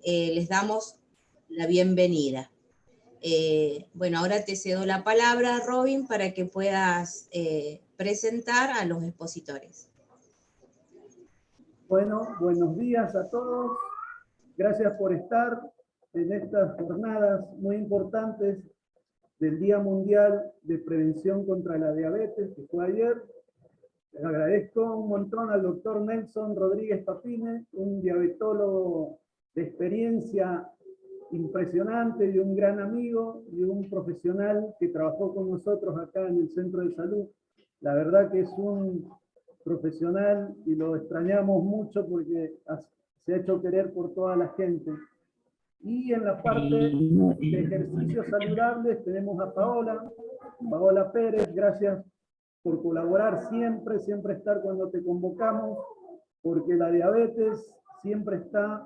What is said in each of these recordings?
les damos la bienvenida. Bueno, ahora te cedo la palabra, Robin, para que puedas presentar a los expositores. Bueno, buenos días a todos. Gracias por estar en estas jornadas muy importantes del Día Mundial de Prevención contra la Diabetes, que fue ayer. Les agradezco un montón al doctor Nelson Rodríguez Papine, un diabetólogo de experiencia impresionante y un gran amigo y un profesional que trabajó con nosotros acá en el Centro de Salud. La verdad que es un profesional y lo extrañamos mucho porque se ha hecho querer por toda la gente. Y en la parte de ejercicios saludables tenemos a Paola Pérez. Gracias por colaborar siempre, siempre estar cuando te convocamos, porque la diabetes siempre está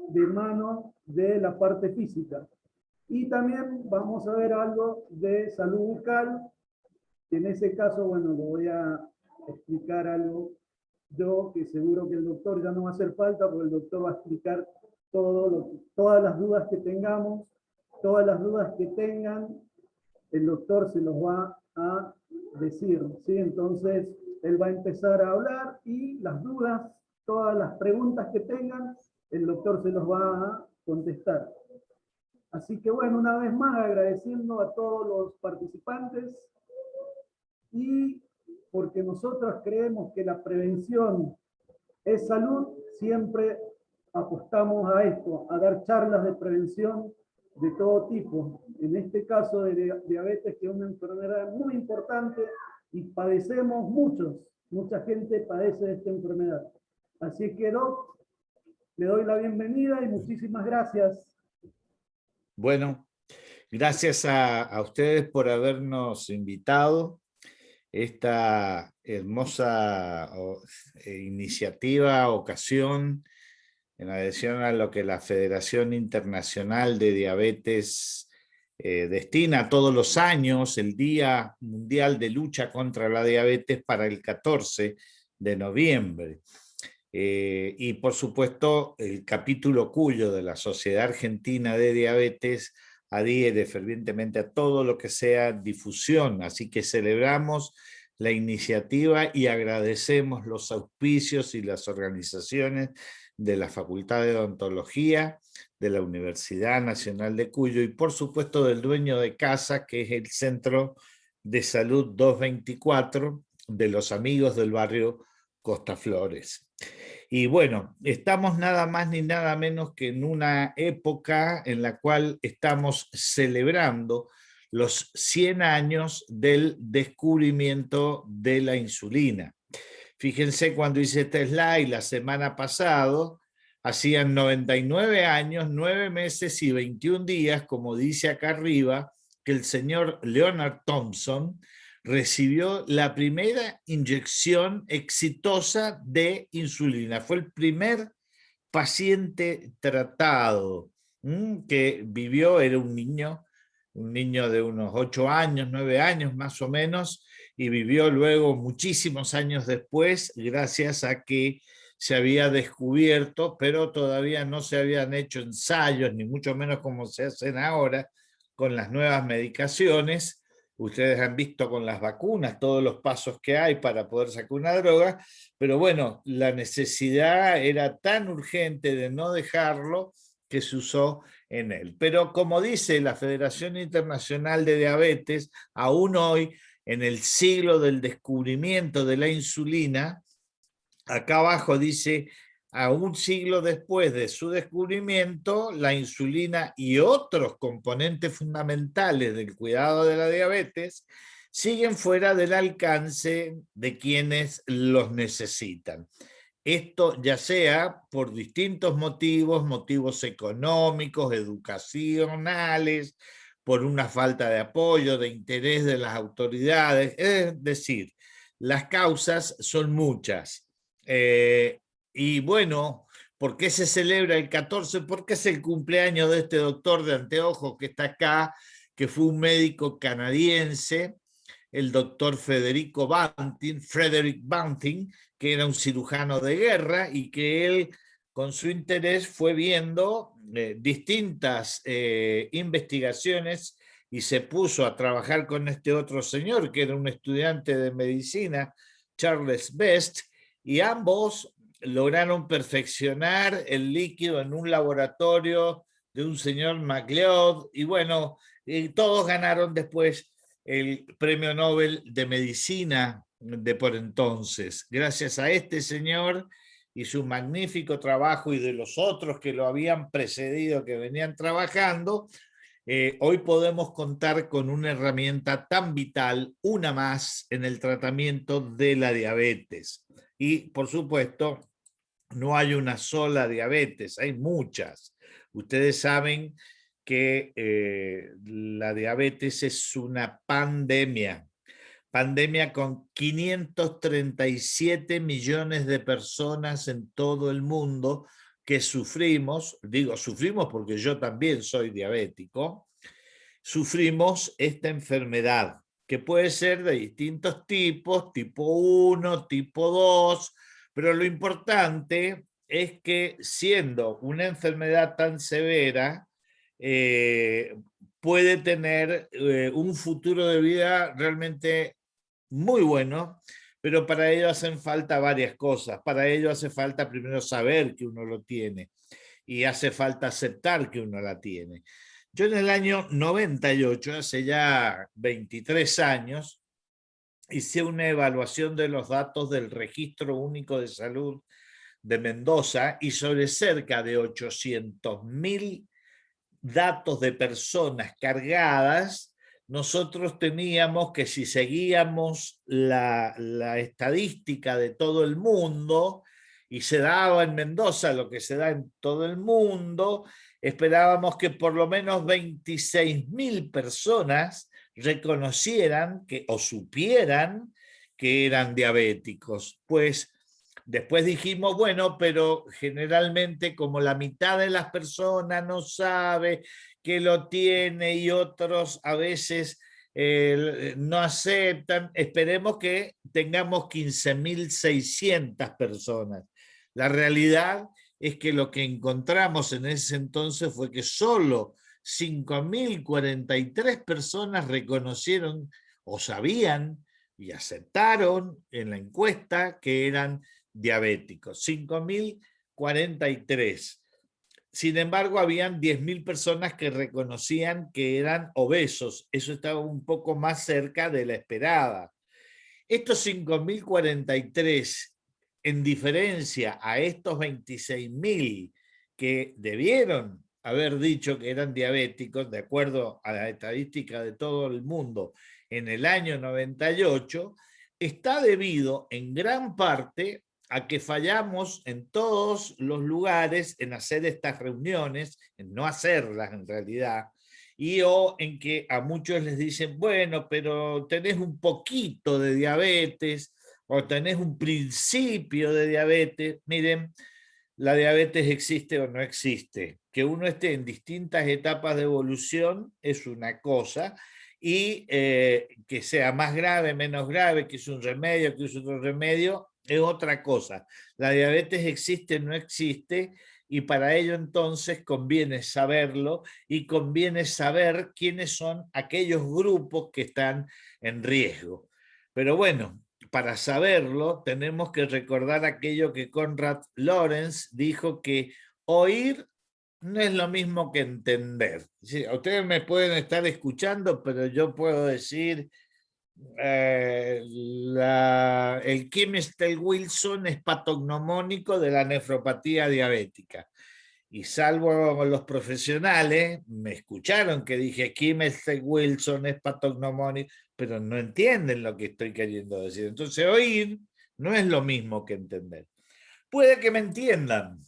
de mano de la parte física. Y también vamos a ver algo de salud bucal, que en ese caso, bueno, lo voy a explicar algo yo, que seguro que el doctor ya no va a hacer falta, porque el doctor va a explicar todas las dudas que tengamos, todas las dudas que tengan, el doctor se los va a decir, ¿sí? Entonces, él va a empezar a hablar y las dudas, todas las preguntas que tengan, el doctor se los va a contestar. Así que bueno, una vez más agradeciendo a todos los participantes y porque nosotros creemos que la prevención es salud, siempre apostamos a esto, a dar charlas de prevención de todo tipo. En este caso de diabetes, que es una enfermedad muy importante y padecemos mucha gente padece de esta enfermedad. Así que, Doc, le doy la bienvenida y muchísimas gracias. Bueno, gracias a ustedes por habernos invitado. Esta hermosa iniciativa, ocasión, en adición a lo que la Federación Internacional de Diabetes destina todos los años, el Día Mundial de Lucha contra la Diabetes para el 14 de noviembre. Y por supuesto, el capítulo Cuyo de la Sociedad Argentina de Diabetes adhiere fervientemente a todo lo que sea difusión, así que celebramos la iniciativa y agradecemos los auspicios y las organizaciones de la Facultad de Odontología, de la Universidad Nacional de Cuyo y por supuesto del dueño de casa, que es el Centro de Salud 224 de los amigos del barrio Costa Flores. Y bueno, estamos nada más ni nada menos que en una época en la cual estamos celebrando los 100 años del descubrimiento de la insulina. Fíjense, cuando hice este slide la semana pasada, hacían 99 años, 9 meses y 21 días, como dice acá arriba, que el señor Leonard Thompson recibió la primera inyección exitosa de insulina. Fue el primer paciente tratado que vivió, era un niño de unos 8 años, 9 años más o menos, y vivió luego muchísimos años después, gracias a que se había descubierto, pero todavía no se habían hecho ensayos, ni mucho menos como se hacen ahora, con las nuevas medicaciones. Ustedes han visto con las vacunas todos los pasos que hay para poder sacar una droga, pero bueno, la necesidad era tan urgente de no dejarlo que se usó en él. Pero como dice la Federación Internacional de Diabetes, aún hoy, en el siglo del descubrimiento de la insulina, acá abajo dice, a un siglo después de su descubrimiento, la insulina y otros componentes fundamentales del cuidado de la diabetes siguen fuera del alcance de quienes los necesitan. Esto ya sea por distintos motivos, motivos económicos, educacionales, por una falta de apoyo, de interés de las autoridades. Es decir, las causas son muchas. Y bueno, ¿por qué se celebra el 14? Porque es el cumpleaños de este doctor de anteojos que está acá, que fue un médico canadiense, el doctor Frederick Banting, que era un cirujano de guerra y que él con su interés fue viendo distintas investigaciones y se puso a trabajar con este otro señor, que era un estudiante de medicina, Charles Best, y ambos lograron perfeccionar el líquido en un laboratorio de un señor MacLeod, y bueno, todos ganaron después el premio Nobel de Medicina de por entonces. Gracias a este señor y su magnífico trabajo y de los otros que lo habían precedido, que venían trabajando, hoy podemos contar con una herramienta tan vital, una más, en el tratamiento de la diabetes. Y, por supuesto, no hay una sola diabetes, hay muchas. Ustedes saben que la diabetes es una pandemia con 537 millones de personas en todo el mundo que sufrimos, digo sufrimos porque yo también soy diabético, sufrimos esta enfermedad, que puede ser de distintos tipos, tipo 1, tipo 2, pero lo importante es que siendo una enfermedad tan severa, puede tener un futuro de vida realmente muy bueno, pero para ello hacen falta varias cosas. Para ello hace falta primero saber que uno lo tiene y hace falta aceptar que uno la tiene. Yo en el año 98, hace ya 23 años, hice una evaluación de los datos del Registro Único de Salud de Mendoza y sobre cerca de 800.000 datos de personas cargadas, nosotros teníamos que, si seguíamos la estadística de todo el mundo, y se daba en Mendoza lo que se da en todo el mundo, esperábamos que por lo menos 26.000 personas reconocieran que, o supieran que eran diabéticos. Pues después dijimos, bueno, pero generalmente como la mitad de las personas no sabe que lo tiene y otros a veces no aceptan, esperemos que tengamos 15.600 personas. La realidad es que lo que encontramos en ese entonces fue que solo 5.043 personas reconocieron o sabían y aceptaron en la encuesta que eran diabéticos, 5.043. Sin embargo, habían 10.000 personas que reconocían que eran obesos. Eso estaba un poco más cerca de la esperada. Estos 5.043, en diferencia a estos 26.000 que debieron haber dicho que eran diabéticos, de acuerdo a la estadística de todo el mundo en el año 98, está debido en gran parte a que fallamos en todos los lugares en hacer estas reuniones, en no hacerlas en realidad, y o en que a muchos les dicen, bueno, pero tenés un poquito de diabetes o tenés un principio de diabetes. Miren, la diabetes existe o no existe. Que uno esté en distintas etapas de evolución es una cosa, y que sea más grave, menos grave, que es un remedio, que es otro remedio, es otra cosa. La diabetes existe o no existe, y para ello entonces conviene saberlo y conviene saber quiénes son aquellos grupos que están en riesgo. Pero bueno, para saberlo tenemos que recordar aquello que Konrad Lorenz dijo, que oír no es lo mismo que entender. Sí, ustedes me pueden estar escuchando, pero yo puedo decir el Kimmel-Wilson es patognomónico de la nefropatía diabética. Y salvo los profesionales, me escucharon que dije Kimmel-Wilson es patognomónico, pero no entienden lo que estoy queriendo decir. Entonces, oír no es lo mismo que entender. Puede que me entiendan,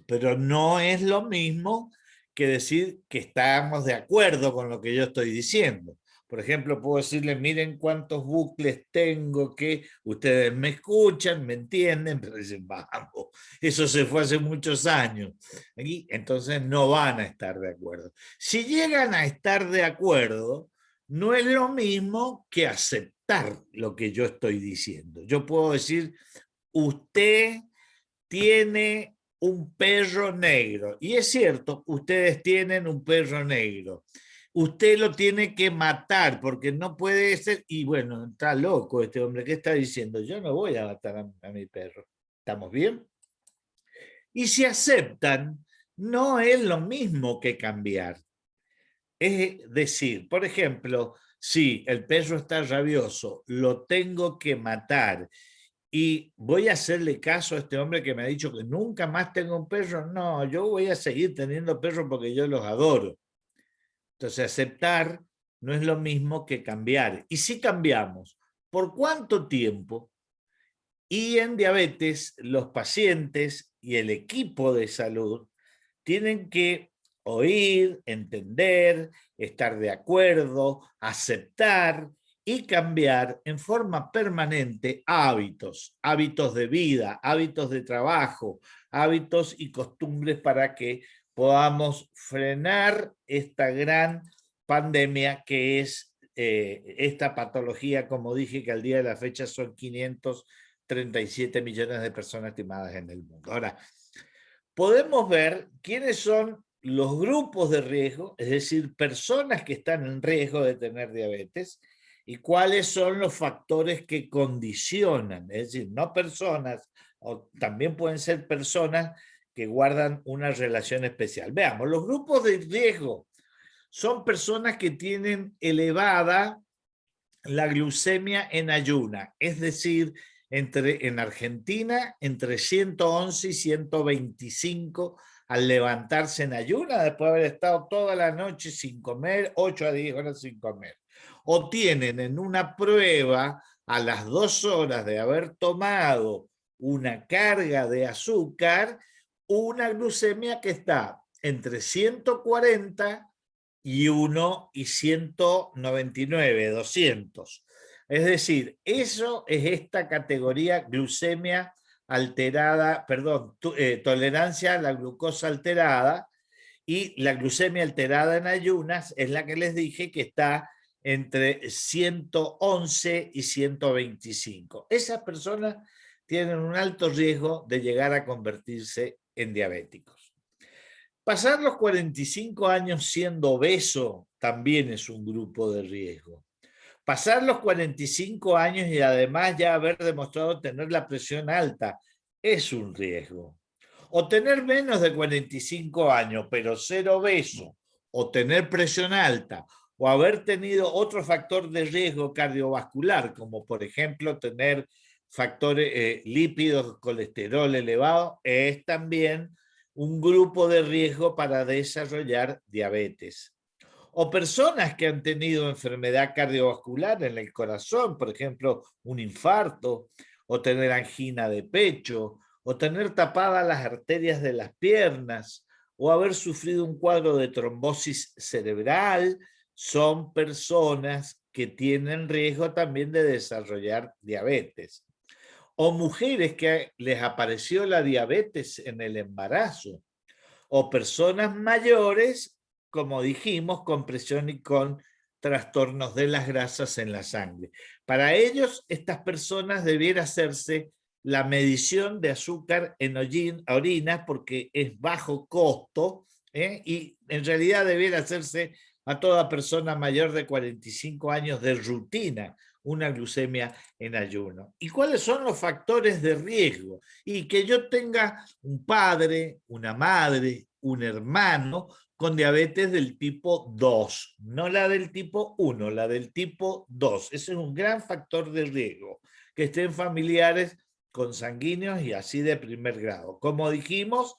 pero no es lo mismo que decir que estamos de acuerdo con lo que yo estoy diciendo. Por ejemplo, puedo decirles, miren cuántos bucles tengo, que ustedes me escuchan, me entienden, pero dicen, vamos, eso se fue hace muchos años. Y entonces no van a estar de acuerdo. Si llegan a estar de acuerdo, no es lo mismo que aceptar lo que yo estoy diciendo. Yo puedo decir, usted tiene un perro negro. Y es cierto, ustedes tienen un perro negro. Usted lo tiene que matar porque no puede ser, y bueno, está loco este hombre, ¿qué está diciendo? Yo no voy a matar a mi perro. ¿Estamos bien? Y si aceptan, no es lo mismo que cambiar. Es decir, por ejemplo, si el perro está rabioso, lo tengo que matar y voy a hacerle caso a este hombre que me ha dicho que nunca más tengo un perro. No, yo voy a seguir teniendo perros porque yo los adoro. Entonces, aceptar no es lo mismo que cambiar. Y si cambiamos, ¿por cuánto tiempo? Y en diabetes, los pacientes y el equipo de salud tienen que oír, entender, estar de acuerdo, aceptar y cambiar en forma permanente hábitos, hábitos de vida, hábitos de trabajo, hábitos y costumbres para que podamos frenar esta gran pandemia que es esta patología, como dije, que al día de la fecha son 537 millones de personas estimadas en el mundo. Ahora, podemos ver quiénes son los grupos de riesgo, es decir, personas que están en riesgo de tener diabetes, y cuáles son los factores que condicionan, es decir, no personas, o también pueden ser personas que guardan una relación especial. Veamos, los grupos de riesgo son personas que tienen elevada la glucemia en ayuna, es decir, en Argentina entre 111 y 125 al levantarse en ayuna después de haber estado toda la noche sin comer, 8 a 10 horas sin comer. O tienen en una prueba a las 2 horas de haber tomado una carga de azúcar, una glucemia que está entre 140 y 1 y 199, 200. Es decir, eso es esta categoría glucemia alterada, perdón, tolerancia a la glucosa alterada, y la glucemia alterada en ayunas es la que les dije que está entre 111 y 125. Esas personas tienen un alto riesgo de llegar a convertirse en diabéticos. Pasar los 45 años siendo obeso también es un grupo de riesgo. Pasar los 45 años y además ya haber demostrado tener la presión alta es un riesgo. O tener menos de 45 años, pero ser obeso, o tener presión alta, o haber tenido otro factor de riesgo cardiovascular, como por ejemplo tener factores lípidos, colesterol elevado, es también un grupo de riesgo para desarrollar diabetes. O personas que han tenido enfermedad cardiovascular en el corazón, por ejemplo, un infarto, o tener angina de pecho, o tener tapadas las arterias de las piernas, o haber sufrido un cuadro de trombosis cerebral, son personas que tienen riesgo también de desarrollar diabetes. O mujeres que les apareció la diabetes en el embarazo, o personas mayores, como dijimos, con presión y con trastornos de las grasas en la sangre. Para ellos, estas personas debiera hacerse la medición de azúcar en orina porque es bajo costo, y en realidad debiera hacerse a toda persona mayor de 45 años de rutina una glucemia en ayuno. ¿Y cuáles son los factores de riesgo? Y que yo tenga un padre, una madre, un hermano con diabetes del tipo 2, no la del tipo 1, la del tipo 2. Ese es un gran factor de riesgo, que estén familiares consanguíneos y así de primer grado. Como dijimos,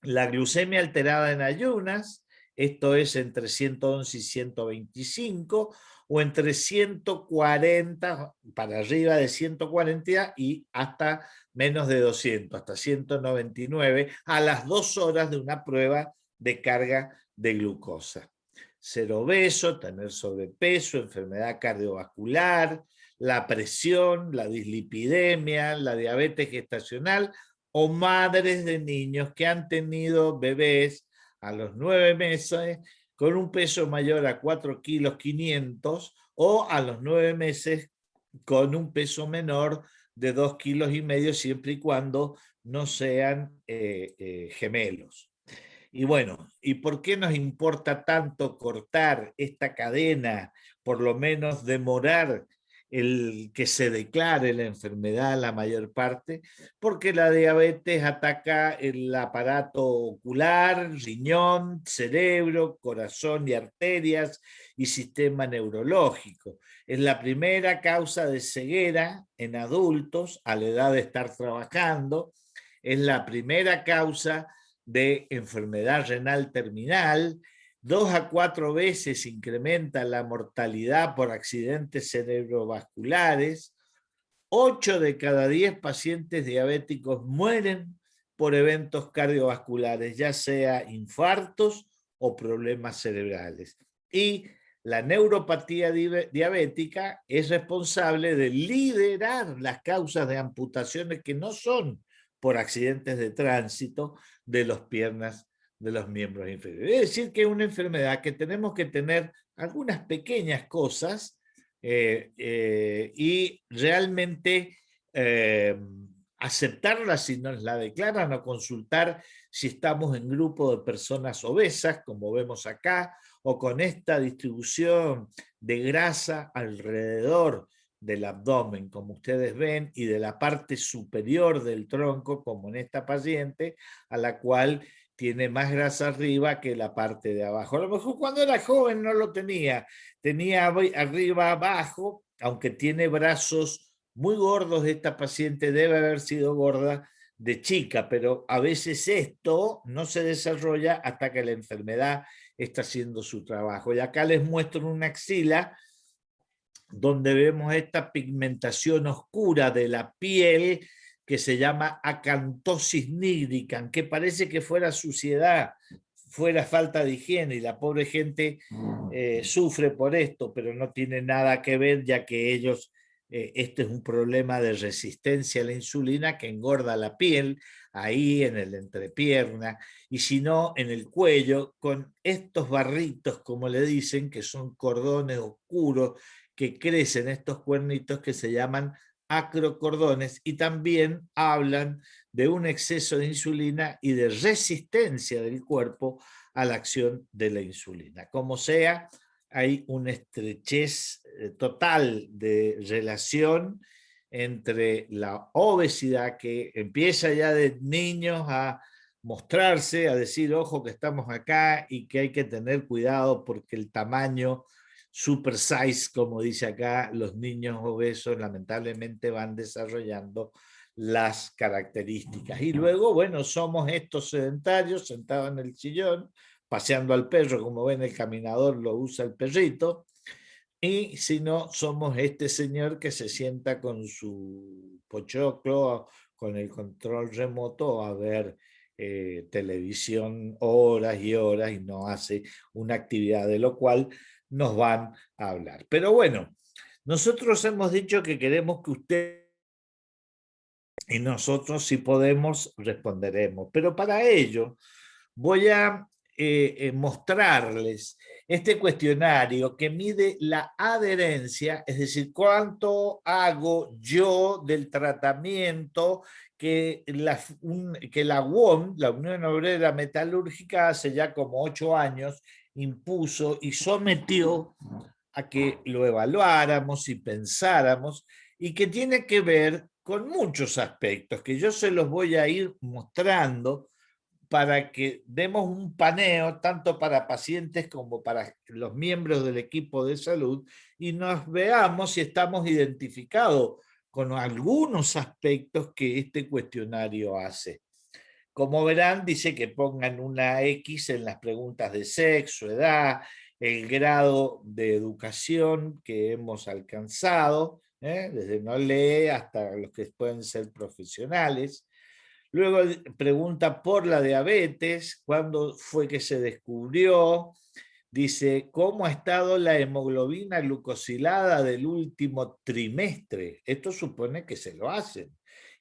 la glucemia alterada en ayunas, esto es entre 111 y 125, o entre 140 para arriba de 140 y hasta menos de 200, hasta 199, a las 2 horas de una prueba de carga de glucosa. Ser obeso, tener sobrepeso, enfermedad cardiovascular, la presión, la dislipidemia, la diabetes gestacional, o madres de niños que han tenido bebés a los 9 meses con un peso mayor a 4 kilos 500, o a los 9 meses con un peso menor de 2 kilos y medio, siempre y cuando no sean gemelos. Y bueno, ¿y por qué nos importa tanto cortar esta cadena, por lo menos demorar el que se declare la enfermedad la mayor parte? Porque la diabetes ataca el aparato ocular, riñón, cerebro, corazón y arterias y sistema neurológico. Es la primera causa de ceguera en adultos a la edad de estar trabajando. Es la primera causa de enfermedad renal terminal. 2 a 4 veces incrementa la mortalidad por accidentes cerebrovasculares. 8 de cada 10 pacientes diabéticos mueren por eventos cardiovasculares, ya sea infartos o problemas cerebrales. Y la neuropatía diabética es responsable de liderar las causas de amputaciones que no son por accidentes de tránsito de las piernas de los miembros inferiores. Es decir, que es una enfermedad que tenemos que tener algunas pequeñas cosas y realmente aceptarla si nos la declaran o consultar si estamos en grupo de personas obesas, como vemos acá, o con esta distribución de grasa alrededor del abdomen, como ustedes ven, y de la parte superior del tronco, como en esta paciente, a la cual tiene más grasa arriba que la parte de abajo. A lo mejor cuando era joven no lo tenía, tenía arriba abajo, aunque tiene brazos muy gordos, esta paciente debe haber sido gorda de chica, pero a veces esto no se desarrolla hasta que la enfermedad está haciendo su trabajo. Y acá les muestro una axila donde vemos esta pigmentación oscura de la piel que se llama acantosis nigricans, que parece que fuera suciedad, fuera falta de higiene, y la pobre gente sufre por esto, pero no tiene nada que ver, ya que ellos, este es un problema de resistencia a la insulina que engorda la piel, ahí en el entrepierna, y si no, en el cuello, con estos barritos, como le dicen, que son cordones oscuros, que crecen estos cuernitos que se llaman acrocordones, y también hablan de un exceso de insulina y de resistencia del cuerpo a la acción de la insulina. Como sea, hay una estrechez total de relación entre la obesidad, que empieza ya de niños a mostrarse, a decir, ojo que estamos acá y que hay que tener cuidado porque el tamaño super size, como dice acá, los niños obesos lamentablemente van desarrollando las características. Y luego, bueno, somos estos sedentarios sentados en el sillón, paseando al perro, como ven el caminador lo usa el perrito, y si no, somos este señor que se sienta con su pochoclo, con el control remoto a ver televisión horas y horas y no hace una actividad, de lo cual nos van a hablar. Pero bueno, nosotros hemos dicho que queremos que usted y nosotros, si podemos, responderemos. Pero para ello voy a mostrarles este cuestionario que mide la adherencia, es decir, cuánto hago yo del tratamiento que la UOM, la Unión Obrera Metalúrgica, hace ya como 8 años, impuso y sometió a que lo evaluáramos y pensáramos, y que tiene que ver con muchos aspectos que yo se los voy a ir mostrando para que demos un paneo tanto para pacientes como para los miembros del equipo de salud y nos veamos si estamos identificados con algunos aspectos que este cuestionario hace. Como verán, dice que pongan una X en las preguntas de sexo, edad, el grado de educación que hemos alcanzado, desde no lee hasta los que pueden ser profesionales. Luego pregunta por la diabetes, cuándo fue que se descubrió. Dice, ¿cómo ha estado la hemoglobina glucosilada del último trimestre? Esto supone que se lo hacen.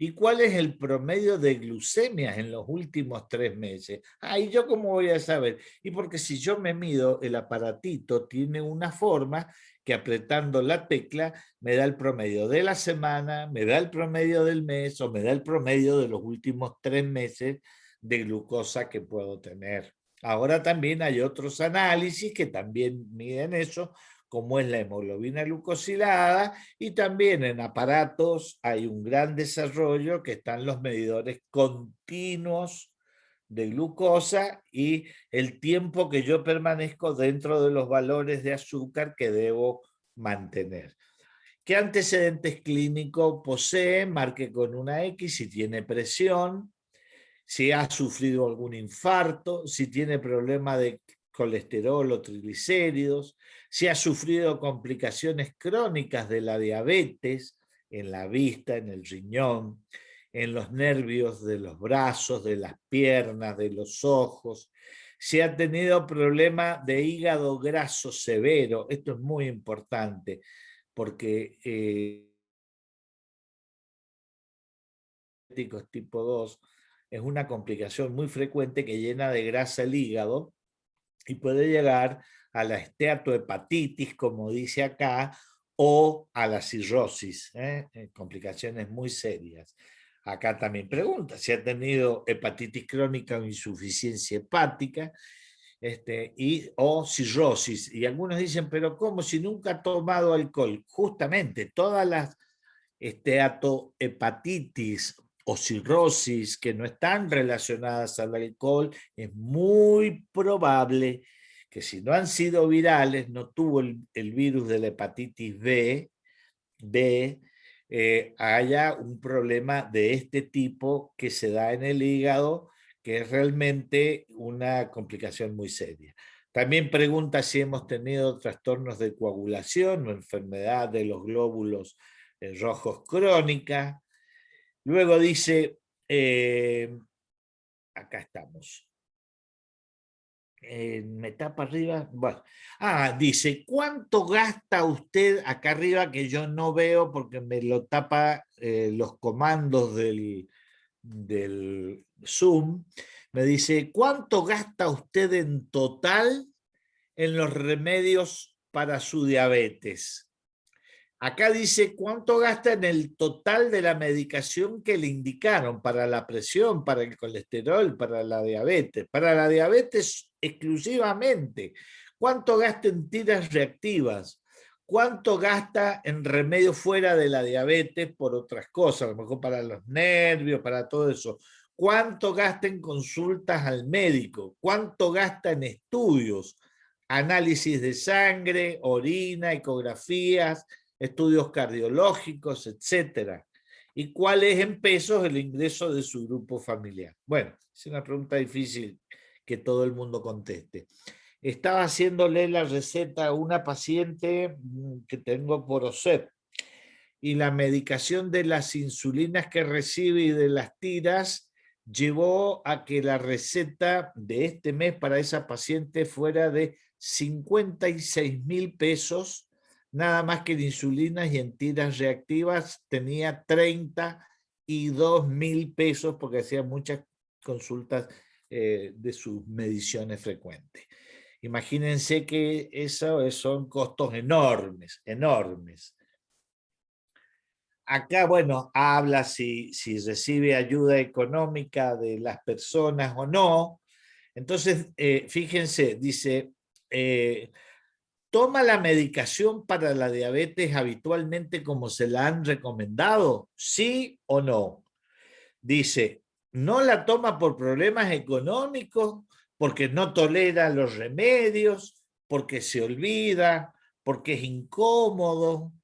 ¿Y cuál es el promedio de glucemias en los últimos 3 meses? ¿Y yo cómo voy a saber? Y porque si yo me mido, el aparatito tiene una forma que apretando la tecla me da el promedio de la semana, me da el promedio del mes o me da el promedio de los últimos 3 meses de glucosa que puedo tener. Ahora también hay otros análisis que también miden eso, como es la hemoglobina glucosilada, y también en aparatos hay un gran desarrollo que están los medidores continuos de glucosa y el tiempo que yo permanezco dentro de los valores de azúcar que debo mantener. ¿Qué antecedentes clínicos posee? Marque con una X si tiene presión, si ha sufrido algún infarto, si tiene problema de colesterol o triglicéridos, si ha sufrido complicaciones crónicas de la diabetes en la vista, en el riñón, en los nervios de los brazos, de las piernas, de los ojos, si ha tenido problema de hígado graso severo. Esto es muy importante porque tipo 2 es una complicación muy frecuente que llena de grasa el hígado y puede llegar a la esteatohepatitis, como dice acá, o a la cirrosis, complicaciones muy serias. Acá también pregunta si ha tenido hepatitis crónica o insuficiencia hepática, o cirrosis. Y algunos dicen, pero ¿cómo si nunca ha tomado alcohol? Justamente, todas las esteatohepatitis o cirrosis que no están relacionadas al alcohol, es muy probable que si no han sido virales, no tuvo el virus de la hepatitis B, haya un problema de este tipo que se da en el hígado, que es realmente una complicación muy seria. También pregunta si hemos tenido trastornos de coagulación o enfermedad de los glóbulos rojos crónica. Luego dice, acá estamos. Me tapa arriba. Bueno. Dice, ¿cuánto gasta usted acá arriba que yo no veo porque me lo tapa los comandos del Zoom? Me dice, ¿cuánto gasta usted en total en los remedios para su diabetes? Acá dice cuánto gasta en el total de la medicación que le indicaron para la presión, para el colesterol, para la diabetes. Para la diabetes exclusivamente. ¿Cuánto gasta en tiras reactivas? ¿Cuánto gasta en remedios fuera de la diabetes por otras cosas? A lo mejor para los nervios, para todo eso. ¿Cuánto gasta en consultas al médico? ¿Cuánto gasta en estudios? Análisis de sangre, orina, ecografías, estudios cardiológicos, etcétera. ¿Y cuál es en pesos el ingreso de su grupo familiar? Bueno, es una pregunta difícil que todo el mundo conteste. Estaba haciéndole la receta a una paciente que tengo por OSEP y la medicación de las insulinas que recibe y de las tiras llevó a que la receta de este mes para esa paciente fuera de 56.000 pesos, nada más que en insulinas y en tiras reactivas tenía 32.000 pesos porque hacía muchas consultas de sus mediciones frecuentes. Imagínense que eso son costos enormes, enormes. Acá, bueno, habla si recibe ayuda económica de las personas o no. Entonces, fíjense, dice, ¿toma la medicación para la diabetes habitualmente como se la han recomendado? ¿Sí o no? Dice, ¿no la toma por problemas económicos? Porque no tolera los remedios, porque se olvida, porque es incómodo.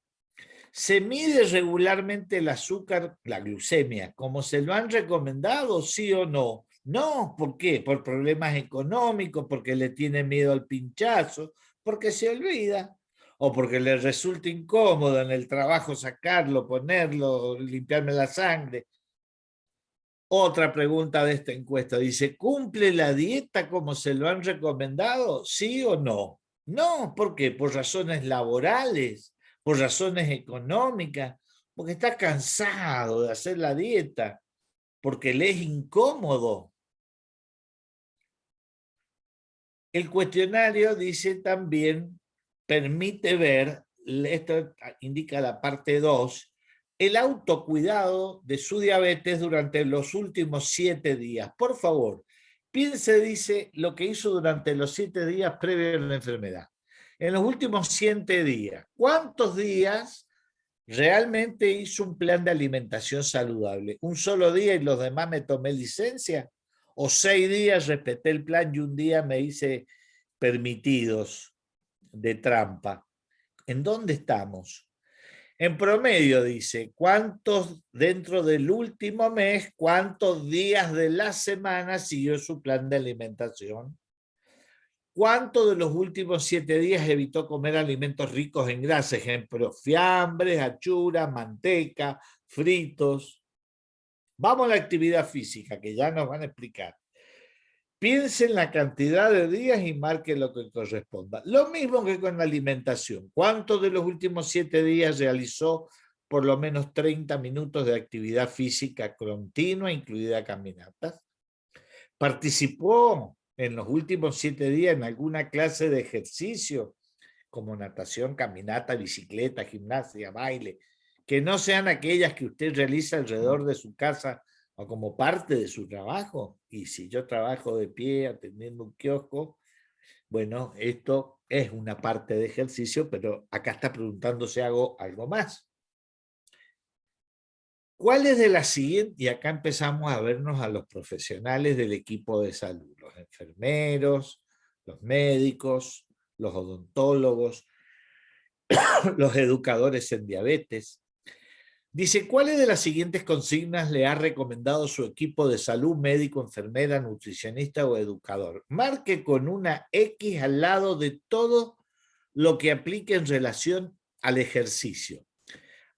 ¿Se mide regularmente el azúcar, la glucemia, como se lo han recomendado, sí o no? No, ¿por qué? Por problemas económicos, porque le tiene miedo al pinchazo, porque se olvida, o porque le resulta incómodo en el trabajo sacarlo, ponerlo, limpiarme la sangre. Otra pregunta de esta encuesta dice, ¿cumple la dieta como se lo han recomendado? ¿Sí o no? No, ¿por qué? Por razones laborales, por razones económicas, porque está cansado de hacer la dieta, porque le es incómodo. El cuestionario dice también, permite ver, esto indica la parte 2, el autocuidado de su diabetes durante los últimos 7 días. Por favor, piense, dice, lo que hizo durante los 7 días previos a la enfermedad. En los últimos 7 días, ¿cuántos días realmente hizo un plan de alimentación saludable? ¿Un solo día y los demás me tomé licencia? ¿O 6 días respeté el plan y un día me hice permitidos de trampa? ¿En dónde estamos? En promedio, dice, ¿cuántos dentro del último mes, cuántos días de la semana siguió su plan de alimentación? ¿Cuántos de los últimos 7 días evitó comer alimentos ricos en grasa? Ejemplo, fiambres, achuras, manteca, fritos. Vamos a la actividad física, que ya nos van a explicar. Piense en la cantidad de días y marque lo que corresponda. Lo mismo que con la alimentación. ¿Cuántos de los últimos 7 días realizó por lo menos 30 minutos de actividad física continua, incluida caminatas? ¿Participó en los últimos 7 días en alguna clase de ejercicio, como natación, caminata, bicicleta, gimnasia, baile, que no sean aquellas que usted realiza alrededor de su casa o como parte de su trabajo? Y si yo trabajo de pie atendiendo un kiosco, bueno, esto es una parte de ejercicio, pero acá está preguntando si hago algo más. ¿Cuáles de las siguientes? Y acá empezamos a vernos a los profesionales del equipo de salud, los enfermeros, los médicos, los odontólogos, los educadores en diabetes. Dice, ¿cuáles de las siguientes consignas le ha recomendado su equipo de salud, médico, enfermera, nutricionista o educador? Marque con una X al lado de todo lo que aplique en relación al ejercicio.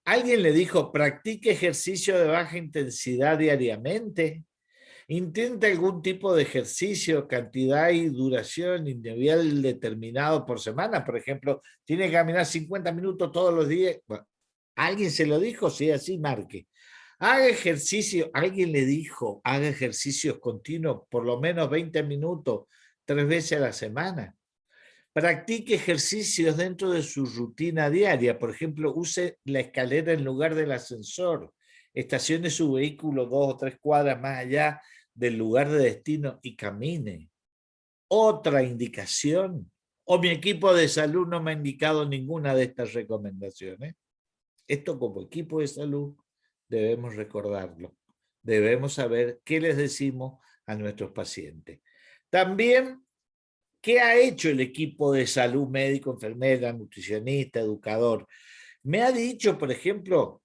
¿Alguien le dijo, practique ejercicio de baja intensidad diariamente? Intenta algún tipo de ejercicio, cantidad y duración y nivel determinado por semana. Por ejemplo, tiene que caminar 50 minutos todos los días. Bueno, ¿alguien se lo dijo? Sí, así marque. Haga ejercicio, alguien le dijo, haga ejercicios continuos, por lo menos 20 minutos, 3 veces a la semana. Practique ejercicios dentro de su rutina diaria. Por ejemplo, use la escalera en lugar del ascensor. Estacione su vehículo 2 o 3 cuadras más allá del lugar de destino y camine. Otra indicación. O mi equipo de salud no me ha indicado ninguna de estas recomendaciones. Esto como equipo de salud debemos recordarlo. Debemos saber qué les decimos a nuestros pacientes. También, ¿qué ha hecho el equipo de salud, médico, enfermera, nutricionista, educador? Me ha dicho, por ejemplo,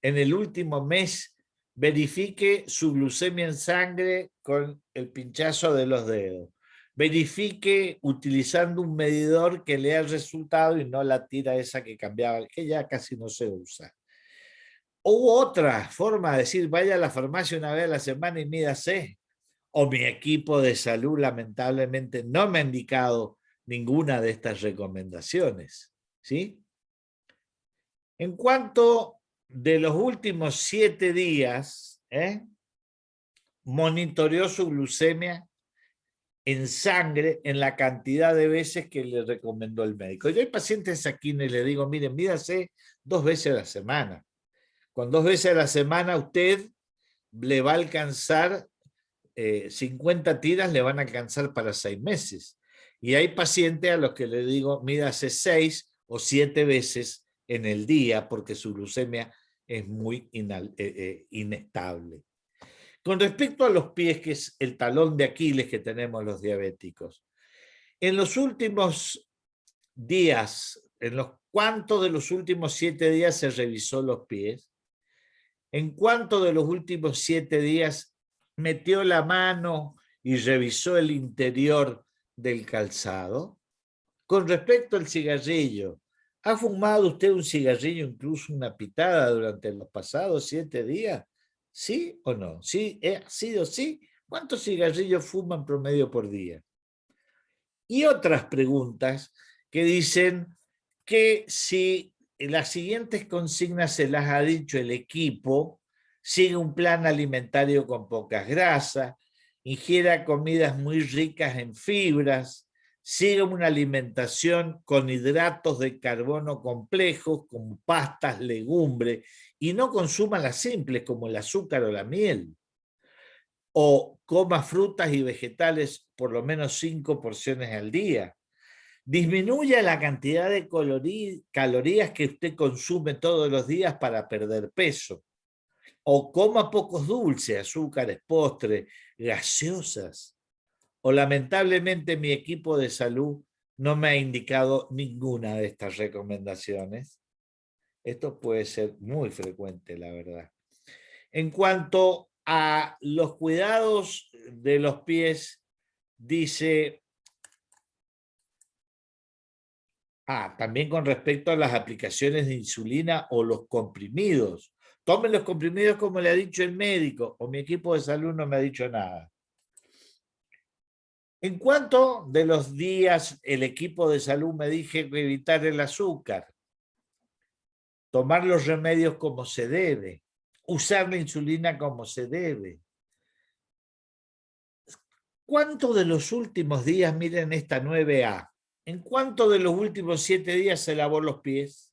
en el último mes, verifique su glucemia en sangre con el pinchazo de los dedos. Verifique utilizando un medidor que le ha resultado y no la tira esa que cambiaba, que ya casi no se usa. Hubo otra forma de decir, vaya a la farmacia una vez a la semana y mídase. O mi equipo de salud lamentablemente no me ha indicado ninguna de estas recomendaciones. ¿Sí? En cuanto de los últimos 7 días, monitoreó su glucemia en sangre en la cantidad de veces que le recomendó el médico. Yo hay pacientes a quienes le digo, miren, mídase 2 veces a la semana. Con 2 veces a la semana usted le va a alcanzar 50 tiras, le van a alcanzar para 6 meses. Y hay pacientes a los que le digo, mídase 6 o 7 veces en el día porque su glucemia es muy inestable. Con respecto a los pies, que es el talón de Aquiles que tenemos los diabéticos, en los últimos días, ¿cuántos de los últimos 7 días se revisó los pies? ¿En cuántos de los últimos 7 días metió la mano y revisó el interior del calzado? Con respecto al cigarrillo, ¿ha fumado usted un cigarrillo, incluso una pitada, durante los pasados 7 días? ¿Sí o no? ¿Sí? ¿Ha sido sí? ¿Cuántos cigarrillos fuma en promedio por día? Y otras preguntas que dicen que si las siguientes consignas se las ha dicho el equipo: sigue un plan alimentario con pocas grasas, ingiera comidas muy ricas en fibras, sigue una alimentación con hidratos de carbono complejos como pastas, legumbres, y no consuma las simples como el azúcar o la miel. O coma frutas y vegetales por lo menos 5 porciones al día. Disminuya la cantidad de calorías que usted consume todos los días para perder peso. O coma pocos dulces, azúcares, postres, gaseosas. O lamentablemente mi equipo de salud no me ha indicado ninguna de estas recomendaciones. Esto puede ser muy frecuente, la verdad. En cuanto a los cuidados de los pies, dice... también con respecto a las aplicaciones de insulina o los comprimidos. Tomen los comprimidos como le ha dicho el médico, o mi equipo de salud no me ha dicho nada. En cuanto de los días, el equipo de salud me dije que evitar el azúcar, tomar los remedios como se debe, usar la insulina como se debe. ¿Cuánto de los últimos días, miren esta 9A, en cuánto de los últimos 7 días se lavó los pies?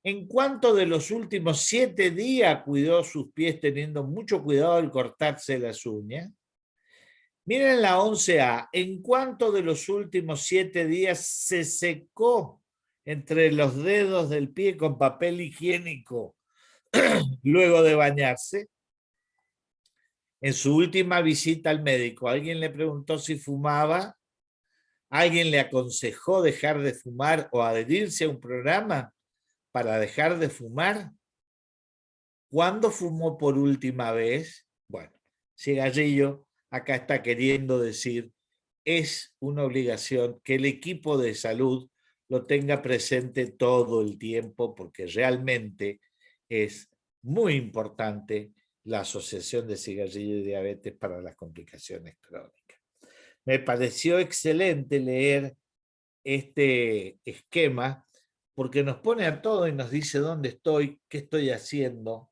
¿En cuánto de los últimos 7 días cuidó sus pies teniendo mucho cuidado al cortarse las uñas? Miren la 11A, ¿en cuánto de los últimos 7 días se secó entre los dedos del pie con papel higiénico luego de bañarse? En su última visita al médico, ¿alguien le preguntó si fumaba? ¿Alguien le aconsejó dejar de fumar o adherirse a un programa para dejar de fumar? ¿Cuándo fumó por última vez? Bueno, Cigarrillo acá está queriendo decir, es una obligación que el equipo de salud lo tenga presente todo el tiempo, porque realmente es muy importante la asociación de cigarrillo y diabetes para las complicaciones crónicas. Me pareció excelente leer este esquema porque nos pone a todo y nos dice dónde estoy, qué estoy haciendo,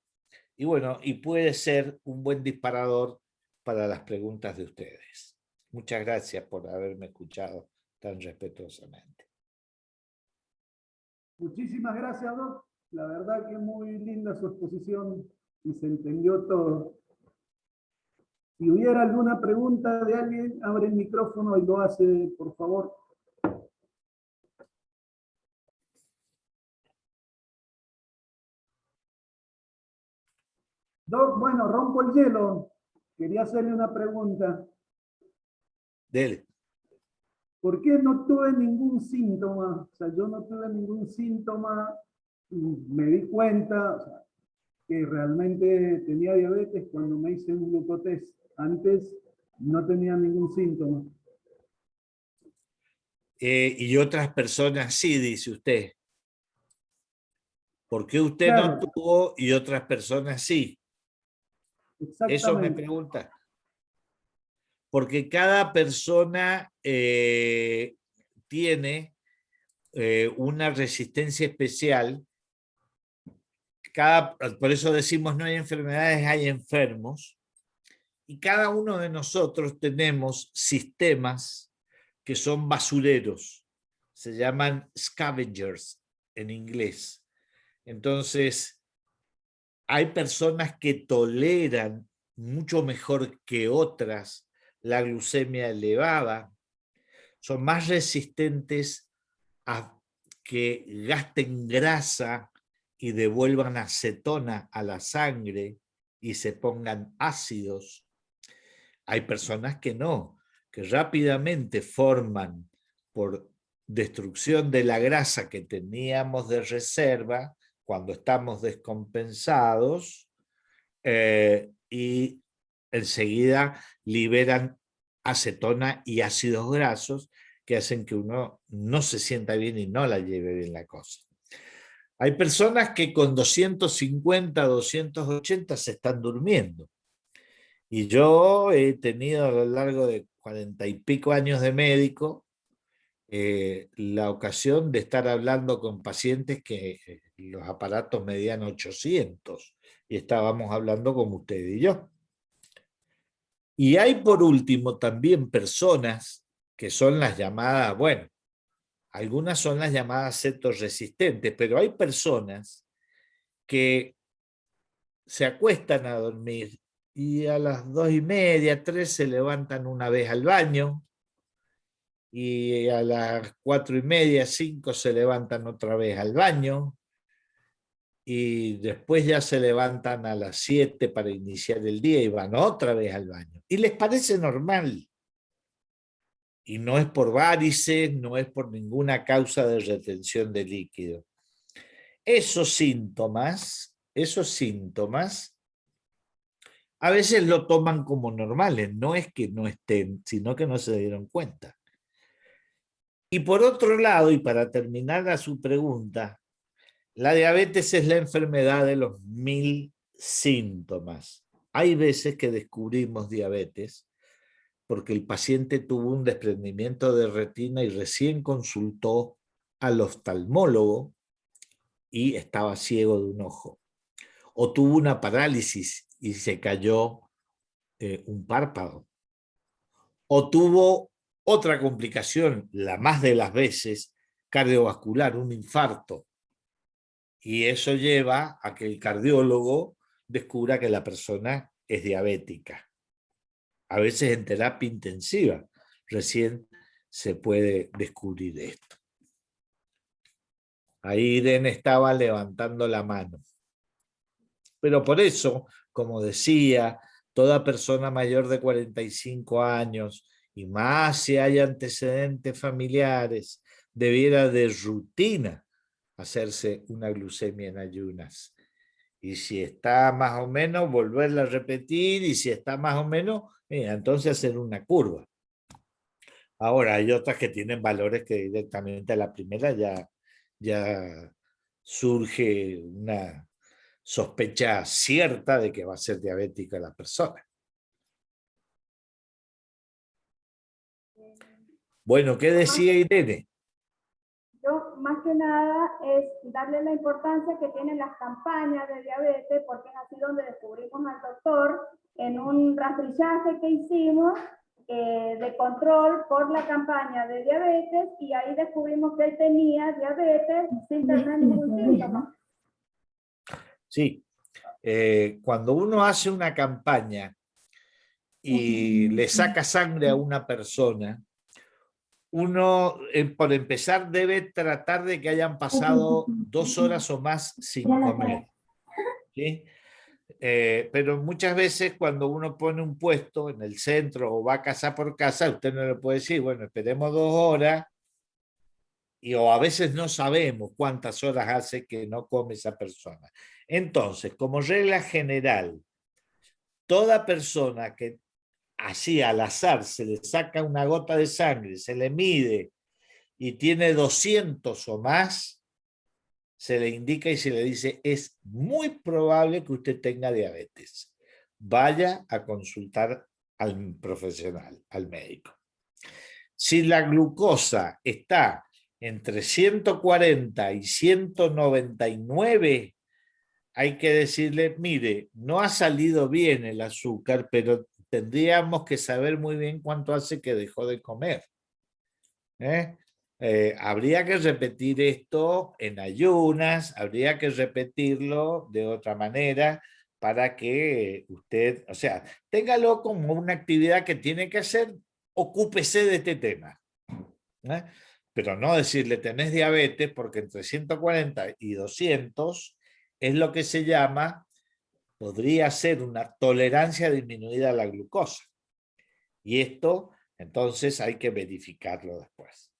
y bueno, y puede ser un buen disparador para las preguntas de ustedes. Muchas gracias por haberme escuchado tan respetuosamente. Muchísimas gracias, Doc. La verdad que muy linda su exposición y se entendió todo. Si hubiera alguna pregunta de alguien, abre el micrófono y lo hace, por favor. Doc, bueno, rompo el hielo. Quería hacerle una pregunta. Dele. ¿Por qué no tuve ningún síntoma? O sea, yo no tuve ningún síntoma y me di cuenta, o sea, que realmente tenía diabetes cuando me hice un glucotest. Antes no tenía ningún síntoma. Y otras personas sí, dice usted. ¿Por qué usted Claro, no tuvo y otras personas sí? Eso me exactamente. pregunta. Porque cada persona tiene una resistencia especial. Por eso decimos no hay enfermedades, hay enfermos. Y cada uno de nosotros tenemos sistemas que son basureros. Se llaman scavengers en inglés. Entonces, hay personas que toleran mucho mejor que otras la glucemia elevada, son más resistentes a que gasten grasa y devuelvan acetona a la sangre y se pongan ácidos. Hay personas que no, que rápidamente forman por destrucción de la grasa que teníamos de reserva cuando estamos descompensados y enseguida liberan acetona y ácidos grasos que hacen que uno no se sienta bien y no la lleve bien la cosa. Hay personas que con 250, 280 se están durmiendo. Y yo he tenido a lo largo de 40 y pico años de médico, la ocasión de estar hablando con pacientes que los aparatos medían 800 y estábamos hablando como usted y yo. Y hay por último también personas que son las llamadas, bueno, algunas son las llamadas cetoresistentes, pero hay personas que se acuestan a dormir y a las 2:30, 3 se levantan una vez al baño y a las 4:30, 5 se levantan otra vez al baño y después ya se levantan a las 7 para iniciar el día y van otra vez al baño. Y les parece normal. Y no es por varices, no es por ninguna causa de retención de líquido. Esos síntomas, a veces lo toman como normales, no es que no estén, sino que no se dieron cuenta. Y por otro lado, y para terminar a su pregunta, la diabetes es la enfermedad de los 1000 síntomas. Hay veces que descubrimos diabetes porque el paciente tuvo un desprendimiento de retina y recién consultó al oftalmólogo y estaba ciego de un ojo. O tuvo una parálisis y se cayó un párpado. O tuvo otra complicación, la más de las veces, cardiovascular, un infarto. Y eso lleva a que el cardiólogo descubra que la persona es diabética. A veces en terapia intensiva recién se puede descubrir esto. Ahí Irene estaba levantando la mano. Pero por eso, como decía, toda persona mayor de 45 años y más si hay antecedentes familiares, debiera de rutina hacerse una glucemia en ayunas. Y si está más o menos, volverla a repetir, y si está más o menos, entonces hacer una curva. Ahora, hay otras que tienen valores que directamente a la primera ya surge una sospecha cierta de que va a ser diabética la persona. Bueno, ¿qué decía Irene? Yo, más que nada, es darle la importancia que tienen las campañas de diabetes, porque es así donde descubrimos al doctor en un rastrillaje que hicimos de control por la campaña de diabetes, y ahí descubrimos que él tenía diabetes sin tener ningún síntoma. Sí, cuando uno hace una campaña y le saca sangre a una persona, uno, por empezar, debe tratar de que hayan pasado 2 horas o más sin comer. ¿Sí? Pero muchas veces cuando uno pone un puesto en el centro o va casa por casa, usted no le puede decir, bueno, esperemos 2 horas, o a veces no sabemos cuántas horas hace que no come esa persona. Entonces, como regla general, toda persona que así al azar se le saca una gota de sangre, se le mide y tiene 200 o más, se le indica y se le dice, es muy probable que usted tenga diabetes. Vaya a consultar al profesional, al médico. Si la glucosa está entre 140 y 199, hay que decirle, mire, no ha salido bien el azúcar, pero tendríamos que saber muy bien cuánto hace que dejó de comer. Habría que repetir esto en ayunas, habría que repetirlo de otra manera para que usted, o sea, téngalo como una actividad que tiene que hacer, ocúpese de este tema. Pero no decirle tenés diabetes, porque entre 140 y 200 es lo que se llama, podría ser una tolerancia disminuida a la glucosa. Y esto, entonces, hay que verificarlo después.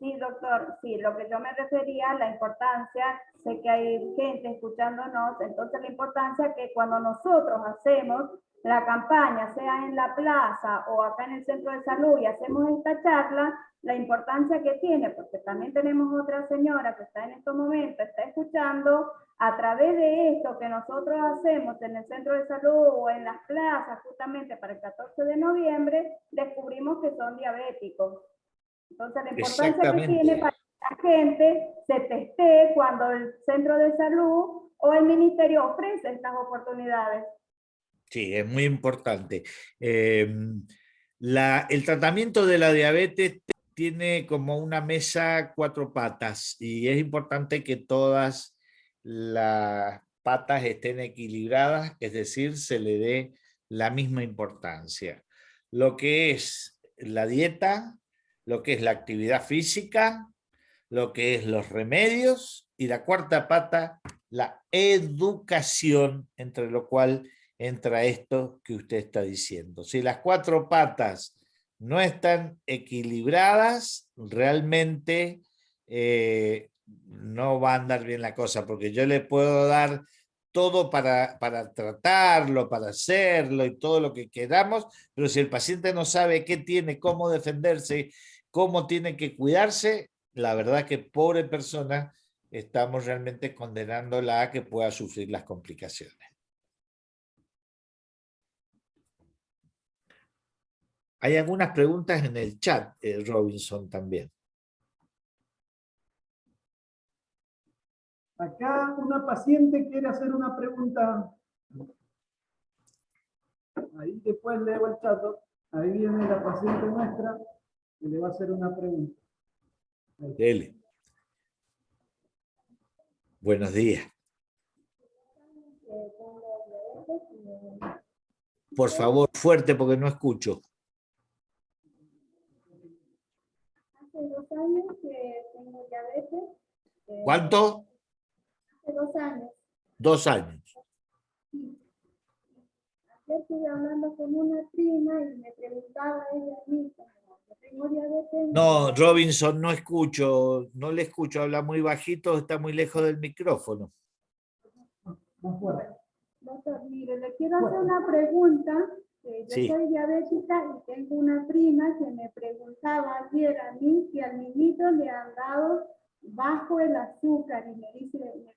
Sí, doctor, sí, lo que yo me refería, la importancia, sé que hay gente escuchándonos, entonces la importancia que cuando nosotros hacemos la campaña, sea en la plaza o acá en el centro de salud, y hacemos esta charla, la importancia que tiene, porque también tenemos otra señora que está en estos momentos, está escuchando, a través de esto que nosotros hacemos en el centro de salud o en las plazas justamente para el 14 de noviembre, descubrimos que son diabéticos. Entonces, la importancia que tiene para que la gente se testee cuando el centro de salud o el ministerio ofrece estas oportunidades. Sí, es muy importante. El tratamiento de la diabetes tiene como una mesa 4 patas y es importante que todas las patas estén equilibradas, es decir, se le dé la misma importancia. Lo que es la dieta, lo que es la actividad física, lo que es los remedios y la cuarta pata, la educación, entre lo cual entra esto que usted está diciendo. Si las 4 patas no están equilibradas, realmente no va a andar bien la cosa, porque yo le puedo dar todo para tratarlo, para hacerlo y todo lo que queramos, pero si el paciente no sabe qué tiene, cómo defenderse, cómo tiene que cuidarse, la verdad que pobre persona, estamos realmente condenándola a que pueda sufrir las complicaciones. Hay algunas preguntas en el chat, Robinson, también. Acá una paciente quiere hacer una pregunta. Ahí después leo el chat. Ahí viene la paciente nuestra y le va a hacer una pregunta. Dele. Buenos días. Por favor, fuerte porque no escucho. Hace 2 años que tengo diabetes. ¿Cuánto? Hace 2 años. 2 años. Sí. Ayer estuve hablando con una prima y me preguntaba ella a mí, como que tengo diabetes. No, Robinson, no escucho, no le escucho, habla muy bajito, está muy lejos del micrófono. Doctor, mire, le quiero hacer una pregunta. Yo Sí. soy diabética y tengo una prima que me preguntaba ayer a mí si al niñito le han dado bajo el azúcar y me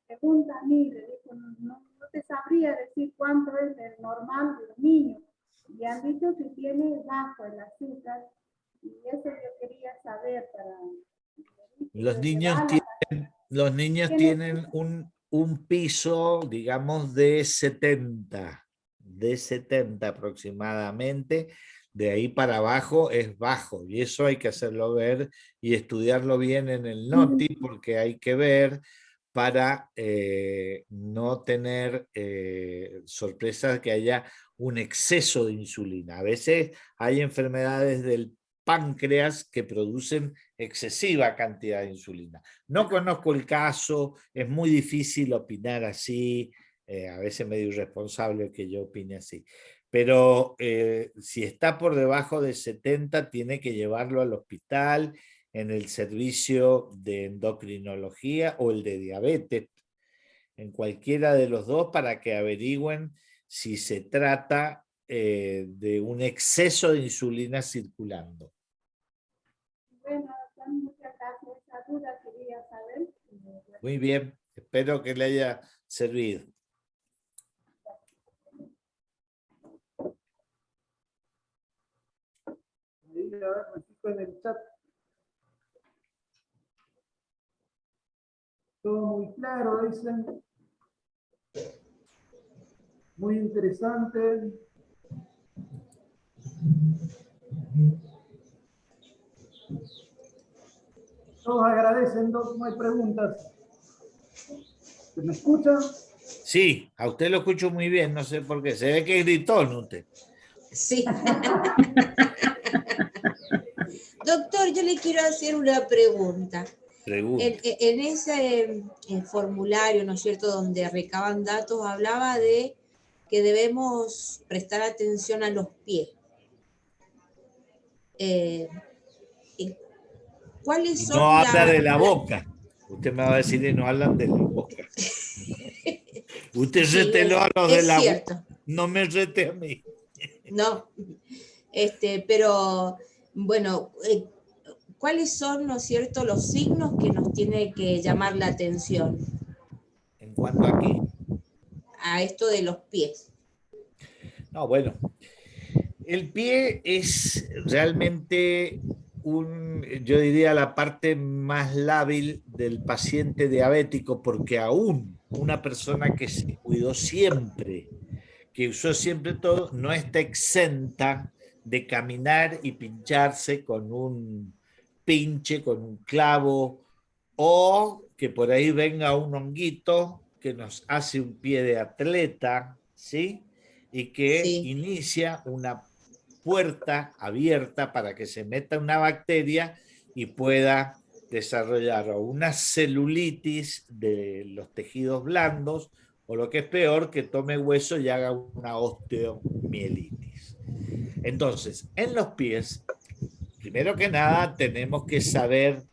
pregunta a mí, le digo, no te sabría decir cuánto es el normal de los niños. Y han dicho que tiene bajo el azúcar y eso yo quería saber para... Los niños tienen un piso, digamos, de 70 aproximadamente. De ahí para abajo es bajo y eso hay que hacerlo ver y estudiarlo bien en el NOTI porque hay que ver para no tener sorpresas que haya un exceso de insulina. A veces hay enfermedades del páncreas que producen excesiva cantidad de insulina. No conozco el caso, es muy difícil opinar así, a veces medio irresponsable que yo opine así. Pero si está por debajo de 70, tiene que llevarlo al hospital, en el servicio de endocrinología o el de diabetes, en cualquiera de los dos, para que averigüen si se trata de un exceso de insulina circulando. Bueno, muchas gracias. Esa duda quería saber. Muy bien, espero que le haya servido. Ahí, a ver, me fijo en el chat. Todo muy claro, dicen. Muy interesante. Todos agradecen, no hay preguntas. ¿Se me escucha? Sí, a usted lo escucho muy bien, no sé por qué. Se ve que gritó, ¿no usted? Sí. Doctor, yo le quiero hacer una pregunta. En ese formulario, ¿no es cierto?, donde recaban datos, hablaba de que debemos prestar atención a los pies. ¿Cuáles son no habla de la boca. Usted me va a decir que no hablan de la boca. Usted sí, rételo a los de la cierto. boca. No me rete a mí. No, pero bueno, ¿cuáles son, no es cierto, los signos que nos tiene que llamar la atención? ¿En cuanto a qué? A esto de los pies. No, bueno. El pie es realmente yo diría, la parte más lábil del paciente diabético, porque aún una persona que se cuidó siempre, que usó siempre todo, no está exenta de caminar y pincharse con un pinche, con un clavo, o que por ahí venga un honguito que nos hace un pie de atleta, ¿sí? Y que Sí. inicia una puerta abierta para que se meta una bacteria y pueda desarrollar una celulitis de los tejidos blandos, o lo que es peor, que tome hueso y haga una osteomielitis. Entonces, en los pies, primero que nada, tenemos que saber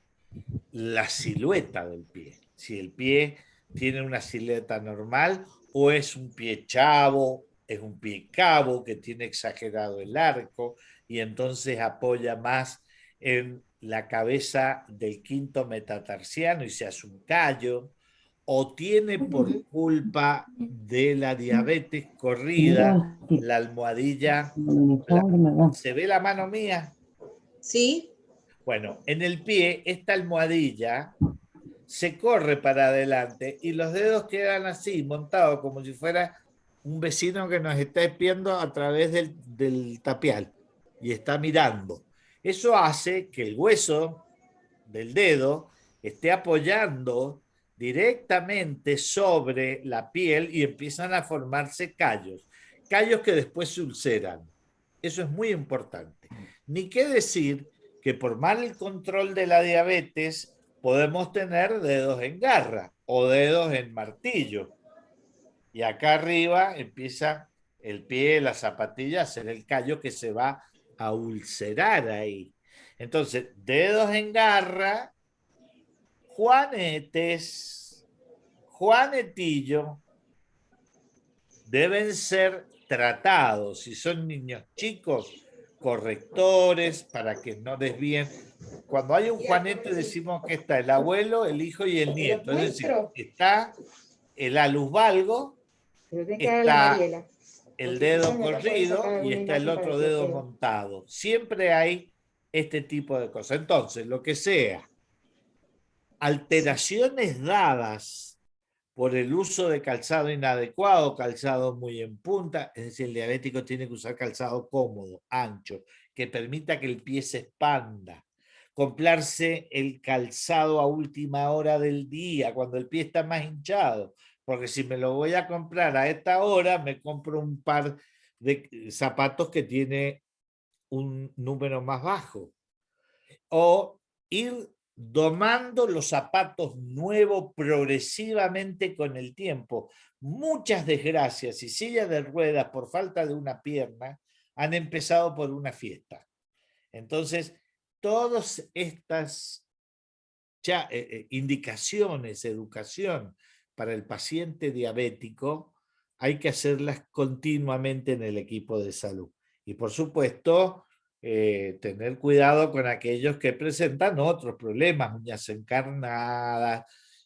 la silueta del pie. Si el pie tiene una silueta normal o es un pie chavo, es un pie cabo que tiene exagerado el arco y entonces apoya más en la cabeza del quinto metatarsiano y se hace un callo, o tiene por culpa de la diabetes corrida la almohadilla. ¿Se ve la mano mía? Sí. Bueno, en el pie, esta almohadilla se corre para adelante y los dedos quedan así, montados, como si fuera un vecino que nos está espiando a través del tapial y está mirando. Eso hace que el hueso del dedo esté apoyando directamente sobre la piel y empiezan a formarse callos, callos que después se ulceran. Eso es muy importante. Ni qué decir que por mal control de la diabetes podemos tener dedos en garra o dedos en martillo. Y acá arriba empieza el pie, la zapatilla, a hacer el callo que se va a ulcerar ahí. Entonces, dedos en garra, juanetes, juanetillo, deben ser tratados. Si son niños chicos, correctores para que no desvíen. Cuando hay un juanete decimos que está el abuelo, el hijo y el nieto. Es decir, está el alusvalgo, está el dedo corrido y está el otro dedo montado. Siempre hay este tipo de cosas. Entonces, lo que sea, alteraciones dadas por el uso de calzado inadecuado, calzado muy en punta, es decir, el diabético tiene que usar calzado cómodo, ancho, que permita que el pie se expanda. Comprarse el calzado a última hora del día, cuando el pie está más hinchado, porque si me lo voy a comprar a esta hora, me compro un par de zapatos que tiene un número más bajo. O ir domando los zapatos nuevos progresivamente con el tiempo. Muchas desgracias y sillas de ruedas por falta de una pierna han empezado por una fiesta. Entonces, todas estas indicaciones, educación para el paciente diabético, hay que hacerlas continuamente en el equipo de salud. Y por supuesto, tener cuidado con aquellos que presentan otros problemas, uñas encarnadas,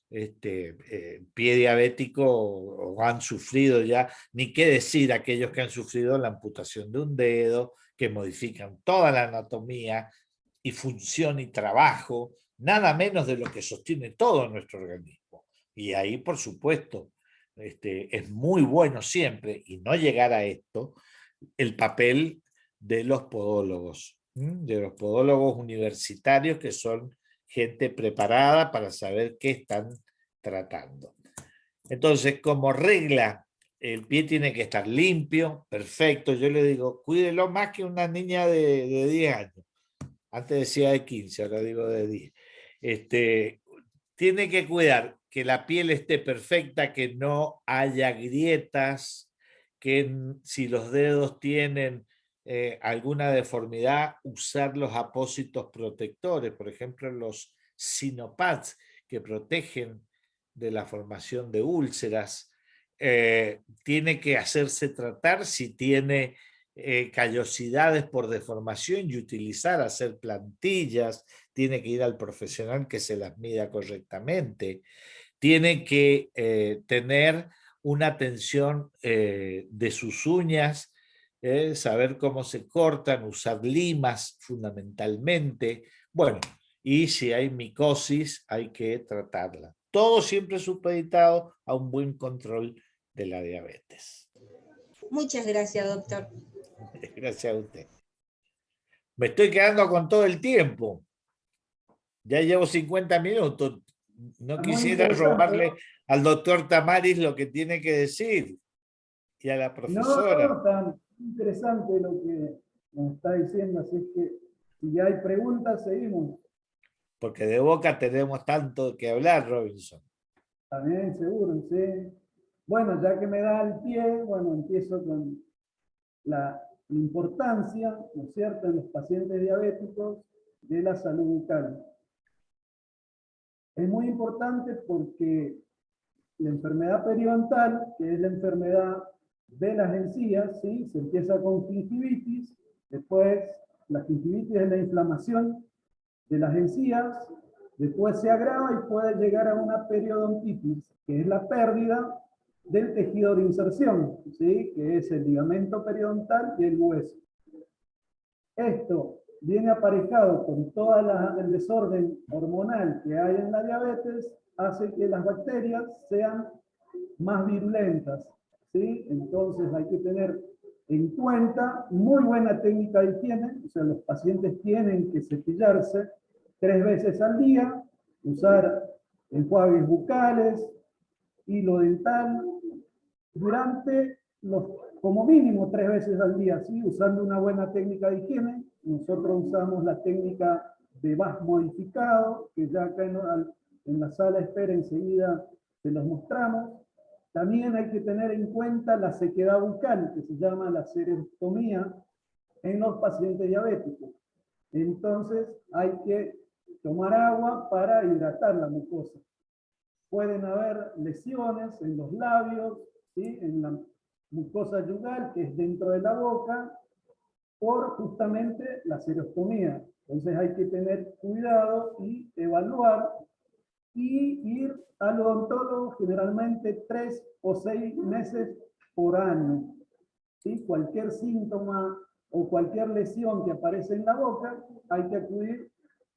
pie diabético o han sufrido ya, ni qué decir aquellos que han sufrido la amputación de un dedo, que modifican toda la anatomía y función y trabajo, nada menos de lo que sostiene todo nuestro organismo. Y ahí, por supuesto, es muy bueno siempre, y no llegar a esto, el papel de los podólogos universitarios, que son gente preparada para saber qué están tratando. Entonces, como regla, el pie tiene que estar limpio, perfecto. Yo le digo, cuídelo más que una niña de 10 años. Antes decía de 15, ahora digo de 10. Tiene que cuidar que la piel esté perfecta, que no haya grietas, que si los dedos tienen alguna deformidad, usar los apósitos protectores, por ejemplo, los Sinopads, que protegen de la formación de úlceras. Tiene que hacerse tratar si tiene callosidades por deformación y utilizar, hacer plantillas, tiene que ir al profesional que se las mida correctamente, tiene que tener una atención de sus uñas saber cómo se cortan, usar limas fundamentalmente. Bueno, y si hay micosis hay que tratarla. Todo siempre supeditado a un buen control de la diabetes. Muchas gracias, doctor. Gracias a usted. Me estoy quedando con todo el tiempo. Ya llevo 50 minutos. No quisiera robarle al doctor Tamaris lo que tiene que decir. Y a la profesora. No, tan interesante lo que nos está diciendo, así es que si ya hay preguntas, seguimos. Porque de boca tenemos tanto que hablar, Robinson. También, seguro, sí. Bueno, ya que me da el pie, bueno, empiezo con la importancia, ¿no es cierto?, en los pacientes diabéticos de la salud bucal. Es muy importante porque la enfermedad periodontal, que es la enfermedad de las encías, ¿sí? Se empieza con gingivitis, después la gingivitis es la inflamación de las encías, después se agrava y puede llegar a una periodontitis, que es la pérdida del tejido de inserción, ¿sí? Que es el ligamento periodontal y el hueso. Esto viene aparejado con todo el desorden hormonal que hay en la diabetes, hace que las bacterias sean más virulentas, ¿sí? Entonces hay que tener en cuenta muy buena técnica de higiene, o sea, los pacientes tienen que cepillarse 3 veces al día, usar enjuagues bucales, hilo dental, durante como mínimo 3 veces al día, ¿sí? Usando una buena técnica de higiene. Nosotros usamos la técnica de VAS modificado, que ya acá en la sala de espera enseguida se los mostramos. También hay que tener en cuenta la sequedad bucal, que se llama la xerostomía, en los pacientes diabéticos. Entonces hay que tomar agua para hidratar la mucosa. Pueden haber lesiones en los labios, ¿sí? En la mucosa yugal, que es dentro de la boca, por justamente la xerostomía. Entonces hay que tener cuidado y evaluar y ir al odontólogo generalmente 3 o 6 meses por año. ¿Sí? Cualquier síntoma o cualquier lesión que aparece en la boca, hay que acudir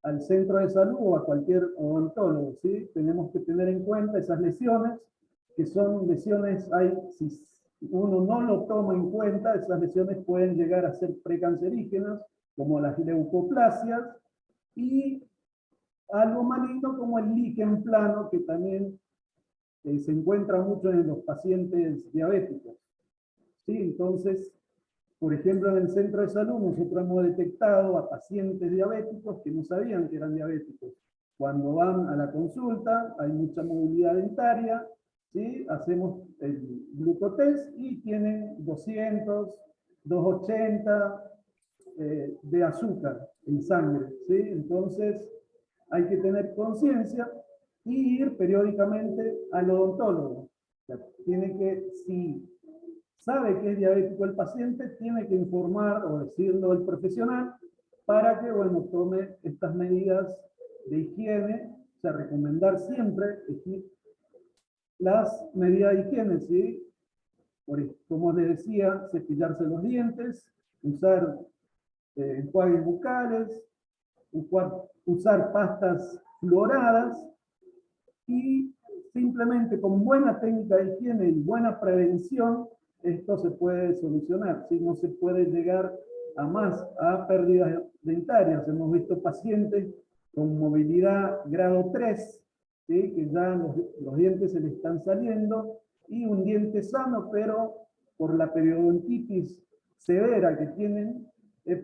al centro de salud o a cualquier odontólogo, ¿sí? Tenemos que tener en cuenta esas lesiones, que son lesiones, si uno no lo toma en cuenta, esas lesiones pueden llegar a ser precancerígenas, como las leucoplasias, y algo maligno como el líquen plano, que también se encuentra mucho en los pacientes diabéticos. ¿Sí? Entonces, por ejemplo, en el centro de salud nosotros hemos detectado a pacientes diabéticos que no sabían que eran diabéticos. Cuando van a la consulta, hay mucha movilidad dentaria, ¿sí? Hacemos el glucotest y tienen 200, 280 de azúcar en sangre, ¿sí? Entonces, hay que tener conciencia y ir periódicamente al odontólogo. O sea, tiene que, si sabe que es diabético el paciente, tiene que informar o decirlo el profesional para que, bueno, tome estas medidas de higiene, o sea, recomendar siempre las medidas de higiene, ¿sí? Como les decía, cepillarse los dientes, usar enjuagues bucales, usar pastas fluoradas y simplemente con buena técnica de higiene y buena prevención, esto se puede solucionar. ¿Sí? No se puede llegar a pérdidas dentarias. Hemos visto pacientes con movilidad grado 3, ¿sí? Que ya los dientes se le están saliendo, y un diente sano, pero por la periodontitis severa que tienen,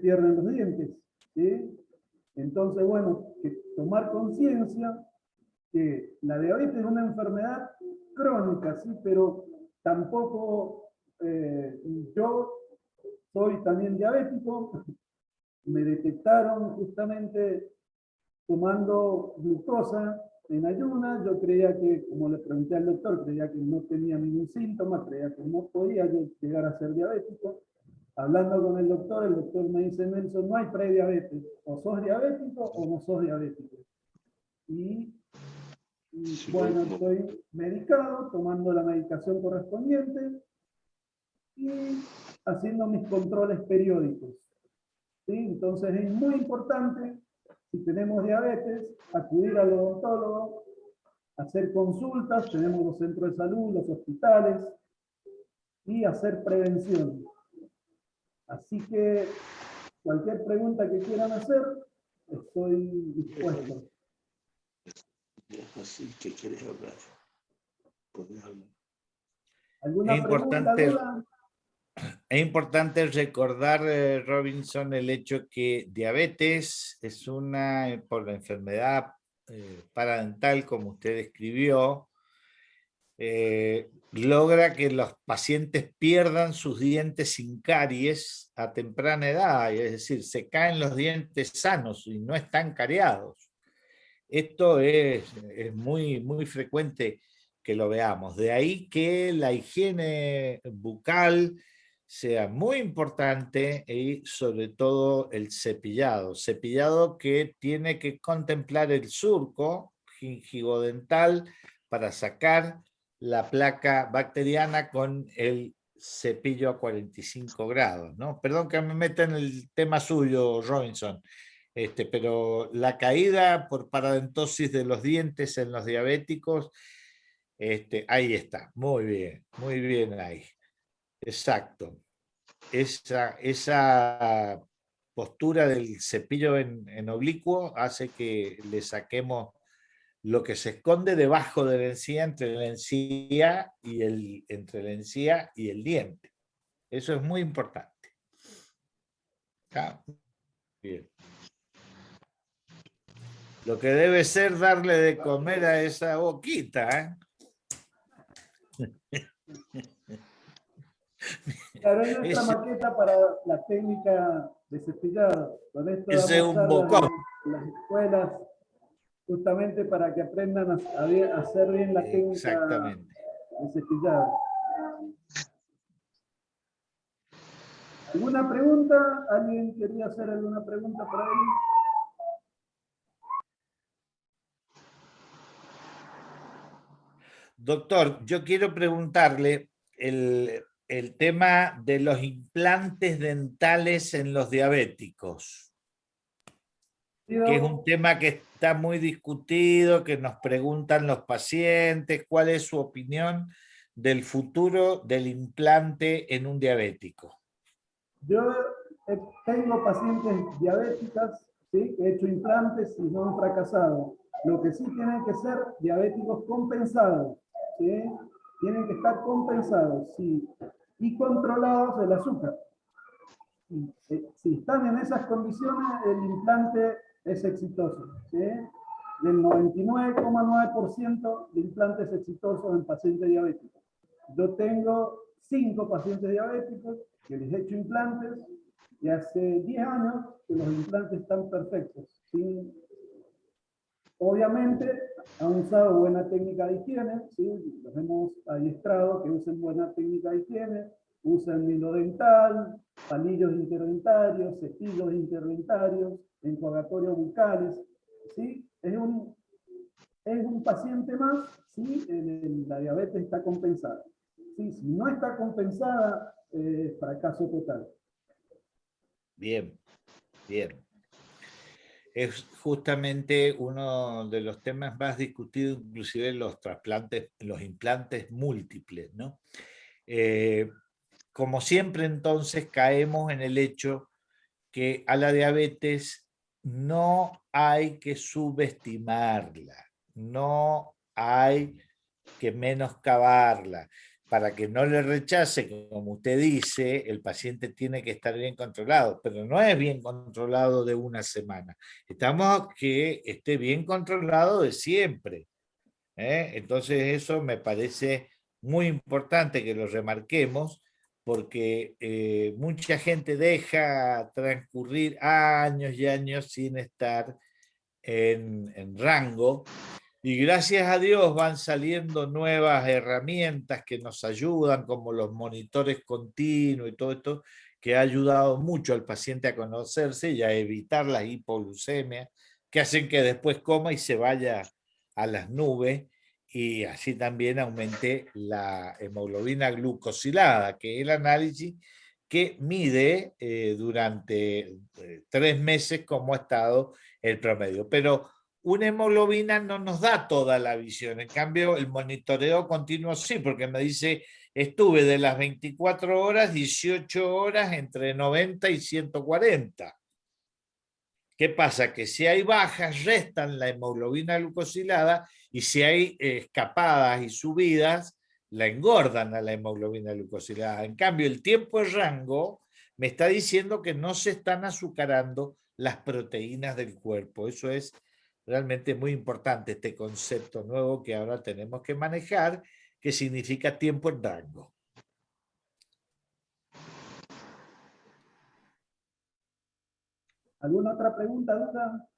pierden los dientes. ¿Sí? Entonces, bueno, que tomar conciencia que la diabetes es una enfermedad crónica, sí, pero tampoco yo soy también diabético, me detectaron justamente tomando glucosa en ayunas. Yo creía que, como le pregunté al doctor, creía que no tenía ningún síntoma, creía que no podía yo llegar a ser diabético. Hablando con el doctor me dice: Nelson, no hay prediabetes, o sos diabético o no sos diabético. Y bueno, estoy medicado, tomando la medicación correspondiente, y haciendo mis controles periódicos. ¿Sí? Entonces es muy importante, si tenemos diabetes, acudir al odontólogo, hacer consultas, tenemos los centros de salud, los hospitales, y hacer prevención. Así que cualquier pregunta que quieran hacer, estoy dispuesto. Así que quieres hablar. ¿Alguna pregunta, duda? Es importante recordar, Robinson, el hecho que diabetes es una, por la enfermedad paradental, como usted describió, logra que los pacientes pierdan sus dientes sin caries a temprana edad, es decir, se caen los dientes sanos y no están cariados. Esto es muy, muy frecuente que lo veamos. De ahí que la higiene bucal sea muy importante y sobre todo el cepillado. Cepillado que tiene que contemplar el surco gingivodental para sacar la placa bacteriana con el cepillo a 45 grados, ¿no? Perdón que me meta en el tema suyo, Robinson. Pero la caída por paradentosis de los dientes en los diabéticos, ahí está, muy bien ahí. Exacto. Esa postura del cepillo en oblicuo hace que le saquemos lo que se esconde debajo de la encía, entre la encía y el diente. Eso es muy importante. ¿Ah? Bien. Lo que debe ser darle de comer a esa boquita, Claro, hay nuestra maqueta para la técnica de cepillado. Con esto ese es vamos un a bocón. en las escuelas, justamente para que aprendan a hacer bien la técnica Exactamente. de cepillado. ¿Alguna pregunta? ¿Alguien quería hacer alguna pregunta por ahí? Doctor, yo quiero preguntarle el tema de los implantes dentales en los diabéticos, que es un tema que está muy discutido, que nos preguntan los pacientes, ¿cuál es su opinión del futuro del implante en un diabético? Yo tengo pacientes diabéticas, ¿sí? Que he hecho implantes y no han fracasado. Lo que sí tienen que ser diabéticos compensados, ¿sí? Tienen que estar compensados, sí, y controlados el azúcar. Si están en esas condiciones, el implante es exitoso, ¿sí? Del 99,9% de implantes exitosos en pacientes diabéticos. Yo tengo 5 pacientes diabéticos que les he hecho implantes y hace 10 años que los implantes están perfectos, ¿sí? Obviamente han usado buena técnica de higiene, ¿sí? Los hemos adiestrado que usen buena técnica de higiene, usen hilo dental, palillos interdentarios, cepillos interdentarios, enjuagatorios bucales, ¿sí? Es un paciente más, ¿sí? La diabetes está compensada. ¿Sí? Si no está compensada, fracaso total. Bien, bien. Es justamente uno de los temas más discutidos, inclusive los trasplantes, los implantes múltiples, ¿no? Como siempre, entonces, caemos en el hecho que a la diabetes no hay que subestimarla, no hay que menoscabarla. Para que no le rechace, como usted dice, el paciente tiene que estar bien controlado, pero no es bien controlado de una semana. Estamos que esté bien controlado de siempre. Entonces eso me parece muy importante que lo remarquemos, porque mucha gente deja transcurrir años y años sin estar en rango, y gracias a Dios van saliendo nuevas herramientas que nos ayudan, como los monitores continuos y todo esto, que ha ayudado mucho al paciente a conocerse y a evitar las hipoglucemias, que hacen que después coma y se vaya a las nubes, y así también aumente la hemoglobina glucosilada, que es el análisis que mide durante 3 meses cómo ha estado el promedio. Pero una hemoglobina no nos da toda la visión. En cambio, el monitoreo continuo sí, porque me dice, estuve de las 24 horas, 18 horas entre 90 y 140. ¿Qué pasa? Que si hay bajas, restan la hemoglobina glucosilada, y si hay escapadas y subidas, la engordan a la hemoglobina glucosilada. En cambio, el tiempo de rango me está diciendo que no se están azucarando las proteínas del cuerpo. Eso es realmente muy importante, este concepto nuevo que ahora tenemos que manejar, que significa tiempo en rango. ¿Alguna otra pregunta, duda?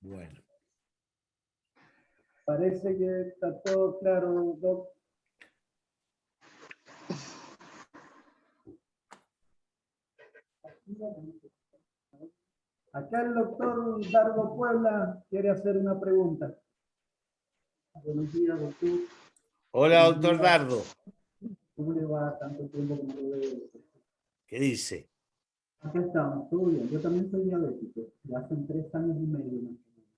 Bueno. Parece que está todo claro, Doc. Acá el doctor Dardo Puebla quiere hacer una pregunta. Buenos días, doctor. Hola, doctor Dardo. ¿Cómo le va? Tanto tiempo que no lo veo. ¿Qué dice? Acá estamos, todo bien. Yo también soy diabético, ya hace 3 años y medio más o menos.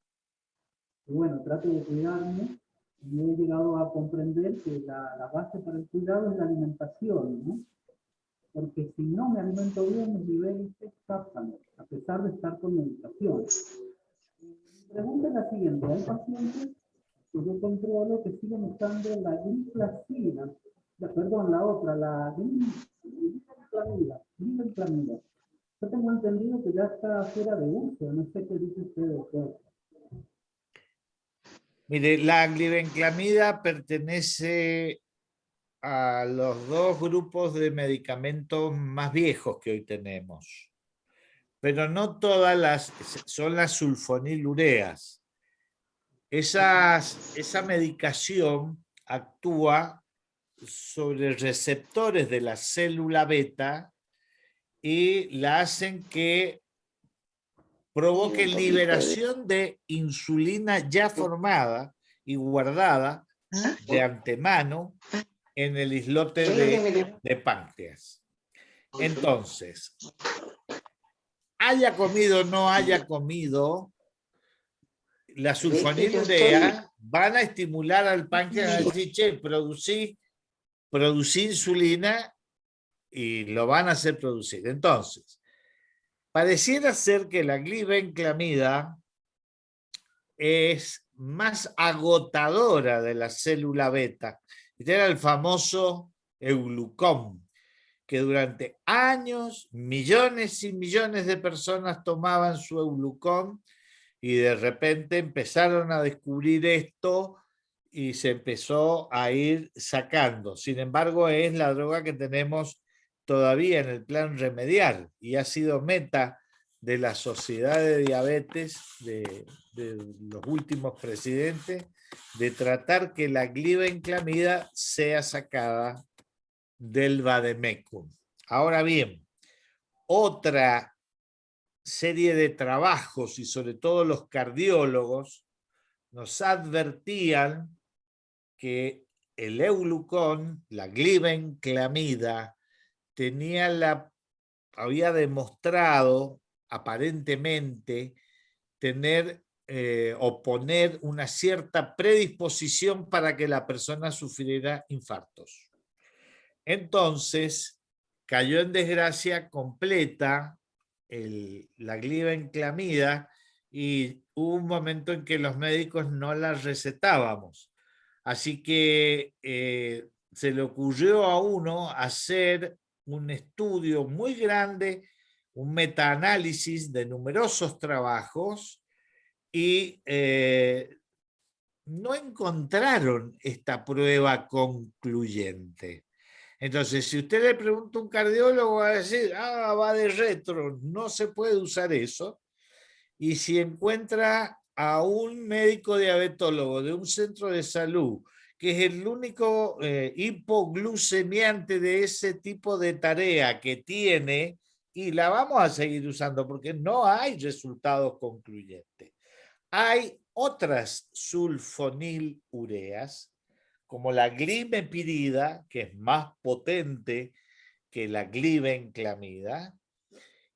Y bueno, trato de cuidarme y he llegado a comprender que la base para el cuidado es la alimentación, ¿no? Porque si no me alimento bien, mis niveles se escapan, a pesar de estar con medicación. Mi pregunta es la siguiente: hay pacientes que yo controlo que siguen usando la gliflazina, la otra, la glibenclamida. Yo tengo entendido que ya está fuera de uso, no sé qué dice usted, doctor. Mire, la glibenclamida pertenece a los 2 grupos de medicamentos más viejos que hoy tenemos. Pero no todas son las sulfonilureas. Esa medicación actúa sobre receptores de la célula beta y la hacen que provoque liberación de insulina ya formada y guardada de antemano en el islote de páncreas. Entonces, haya comido o no haya comido, la sulfonilurea van a estimular al páncreas a decir, che, producí insulina, y lo van a hacer producir. Entonces, pareciera ser que la glibenclamida es más agotadora de la célula beta. Este era el famoso Eulucom, que durante años millones y millones de personas tomaban su Eulucom, y de repente empezaron a descubrir esto y se empezó a ir sacando. Sin embargo, es la droga que tenemos todavía en el plan remediar, y ha sido meta de la Sociedad de Diabetes de los últimos presidentes, de tratar que la glibenclamida sea sacada del vademecum. Ahora bien, otra serie de trabajos, y sobre todo los cardiólogos, nos advertían que el Eulucon, la glibenclamida, había demostrado aparentemente tener o poner una cierta predisposición para que la persona sufriera infartos. Entonces, cayó en desgracia completa la glibenclamida, y hubo un momento en que los médicos no la recetábamos. Así que se le ocurrió a uno hacer un estudio muy grande, un metaanálisis de numerosos trabajos, y no encontraron esta prueba concluyente. Entonces, si usted le pregunta a un cardiólogo, va a decir, va de retro, no se puede usar eso. Y si encuentra a un médico diabetólogo de un centro de salud, que es el único hipoglucemiante de ese tipo de tarea que tiene y la vamos a seguir usando porque no hay resultados concluyentes. Hay otras sulfonilureas, como la glimepirida, que es más potente que la glibenclamida,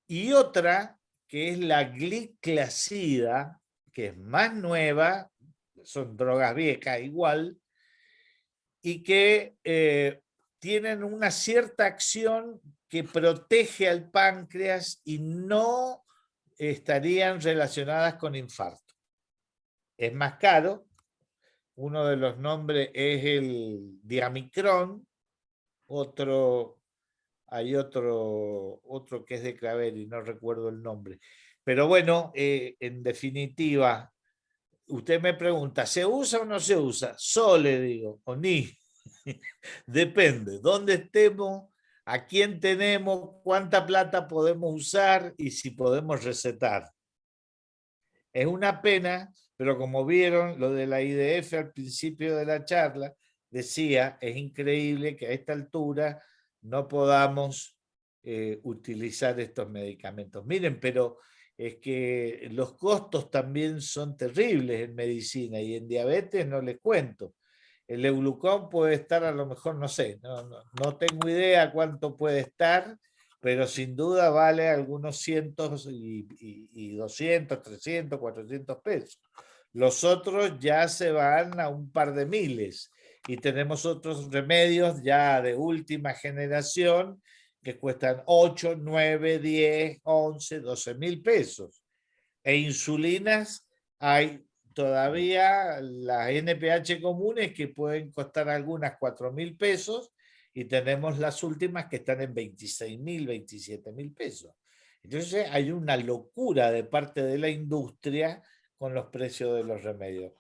y otra que es la gliclazida, que es más nueva, son drogas viejas igual, y que tienen una cierta acción que protege al páncreas y no estarían relacionadas con infarto. Es más caro. Uno de los nombres es el diamicrón, hay otro que es de Clavel y no recuerdo el nombre. Pero bueno, en definitiva, usted me pregunta, ¿se usa o no se usa? Le digo, o ni. Depende, dónde estemos, a quién tenemos, cuánta plata podemos usar y si podemos recetar. Es una pena, pero como vieron, lo de la IDF al principio de la charla, decía, es increíble que a esta altura no podamos utilizar estos medicamentos. Miren, pero es que los costos también son terribles en medicina y en diabetes no les cuento. El Euglucón puede estar a lo mejor, no sé, no tengo idea cuánto puede estar, pero sin duda vale algunos cientos y 200, 300, 400 pesos. Los otros ya se van a un par de miles y tenemos otros remedios ya de última generación que cuestan 8, 9, 10, 11, 12 mil pesos. E insulinas hay todavía las NPH comunes que pueden costar algunas 4.000 pesos y tenemos las últimas que están en 26.000, 27.000 pesos. Entonces hay una locura de parte de la industria con los precios de los remedios.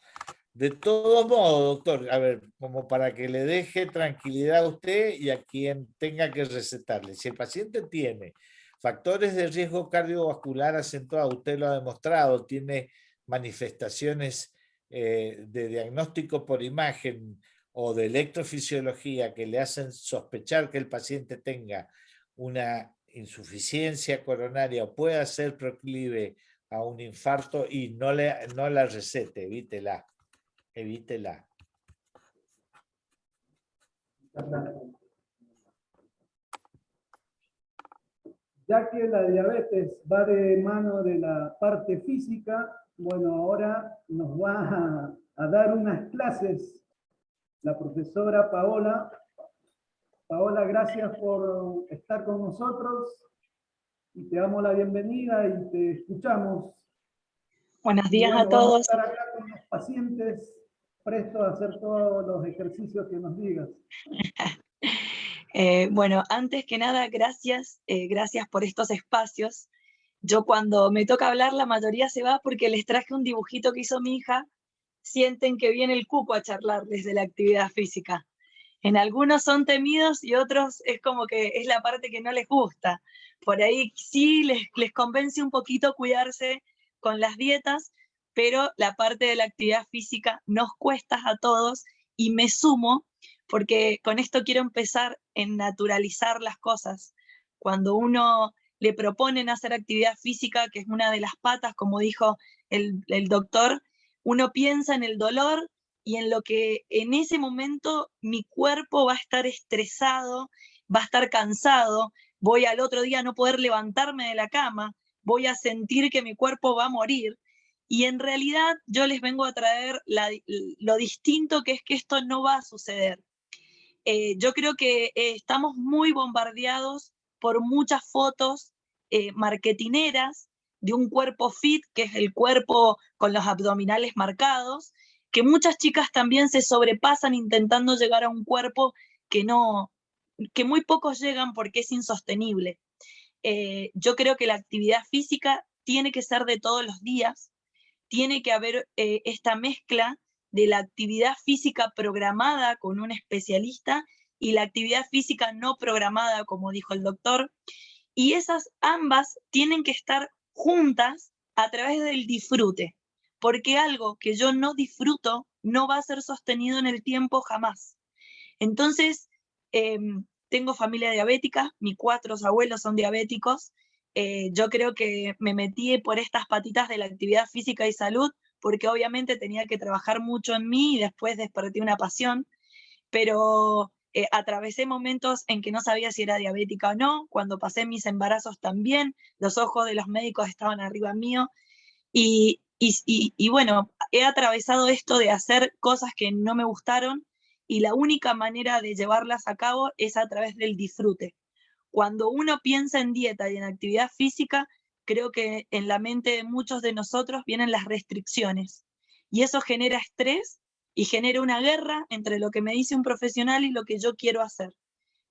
De todo modo, doctor, a ver, como para que le deje tranquilidad a usted y a quien tenga que recetarle. Si el paciente tiene factores de riesgo cardiovascular acentuado, usted lo ha demostrado, tiene manifestaciones de diagnóstico por imagen o de electrofisiología que le hacen sospechar que el paciente tenga una insuficiencia coronaria o pueda ser proclive a un infarto y no la recete, evítela. Evítela. Ya que la diabetes va de mano de la parte física, bueno, ahora nos va a dar unas clases la profesora Paola. Paola, gracias por estar con nosotros y te damos la bienvenida y te escuchamos. Buenos días bueno, a todos. Vamos a estar acá con los pacientes prestos a hacer todos los ejercicios que nos digas. Bueno, antes que nada, gracias por estos espacios. Yo cuando me toca hablar, la mayoría se va porque les traje un dibujito que hizo mi hija. Sienten que viene el cuco a charlarles de la actividad física. En algunos son temidos y otros es como que es la parte que no les gusta. Por ahí sí les convence un poquito cuidarse con las dietas, pero la parte de la actividad física nos cuesta a todos y me sumo porque con esto quiero empezar en naturalizar las cosas. Cuando uno le proponen hacer actividad física, que es una de las patas, como dijo el doctor, uno piensa en el dolor y en lo que en ese momento mi cuerpo va a estar estresado, va a estar cansado, voy al otro día a no poder levantarme de la cama, voy a sentir que mi cuerpo va a morir. Y en realidad yo les vengo a traer lo distinto que es que esto no va a suceder. Yo creo que estamos muy bombardeados por muchas fotos marketineras de un cuerpo fit, que es el cuerpo con los abdominales marcados, que muchas chicas también se sobrepasan intentando llegar a un cuerpo que muy pocos llegan porque es insostenible. Yo creo que la actividad física tiene que ser de todos los días, tiene que haber esta mezcla de la actividad física programada con un especialista y la actividad física no programada, como dijo el doctor, y esas ambas tienen que estar juntas a través del disfrute, porque algo que yo no disfruto no va a ser sostenido en el tiempo jamás. Entonces, tengo familia diabética, mis 4 abuelos son diabéticos, yo creo que me metí por estas patitas de la actividad física y salud, porque obviamente tenía que trabajar mucho en mí y después desperté una pasión, pero atravesé momentos en que no sabía si era diabética o no. Cuando pasé mis embarazos también, los ojos de los médicos estaban arriba mío, y bueno, he atravesado esto de hacer cosas que no me gustaron, y la única manera de llevarlas a cabo es a través del disfrute. Cuando uno piensa en dieta y en actividad física, creo que en la mente de muchos de nosotros vienen las restricciones, y eso genera estrés y genera una guerra entre lo que me dice un profesional y lo que yo quiero hacer.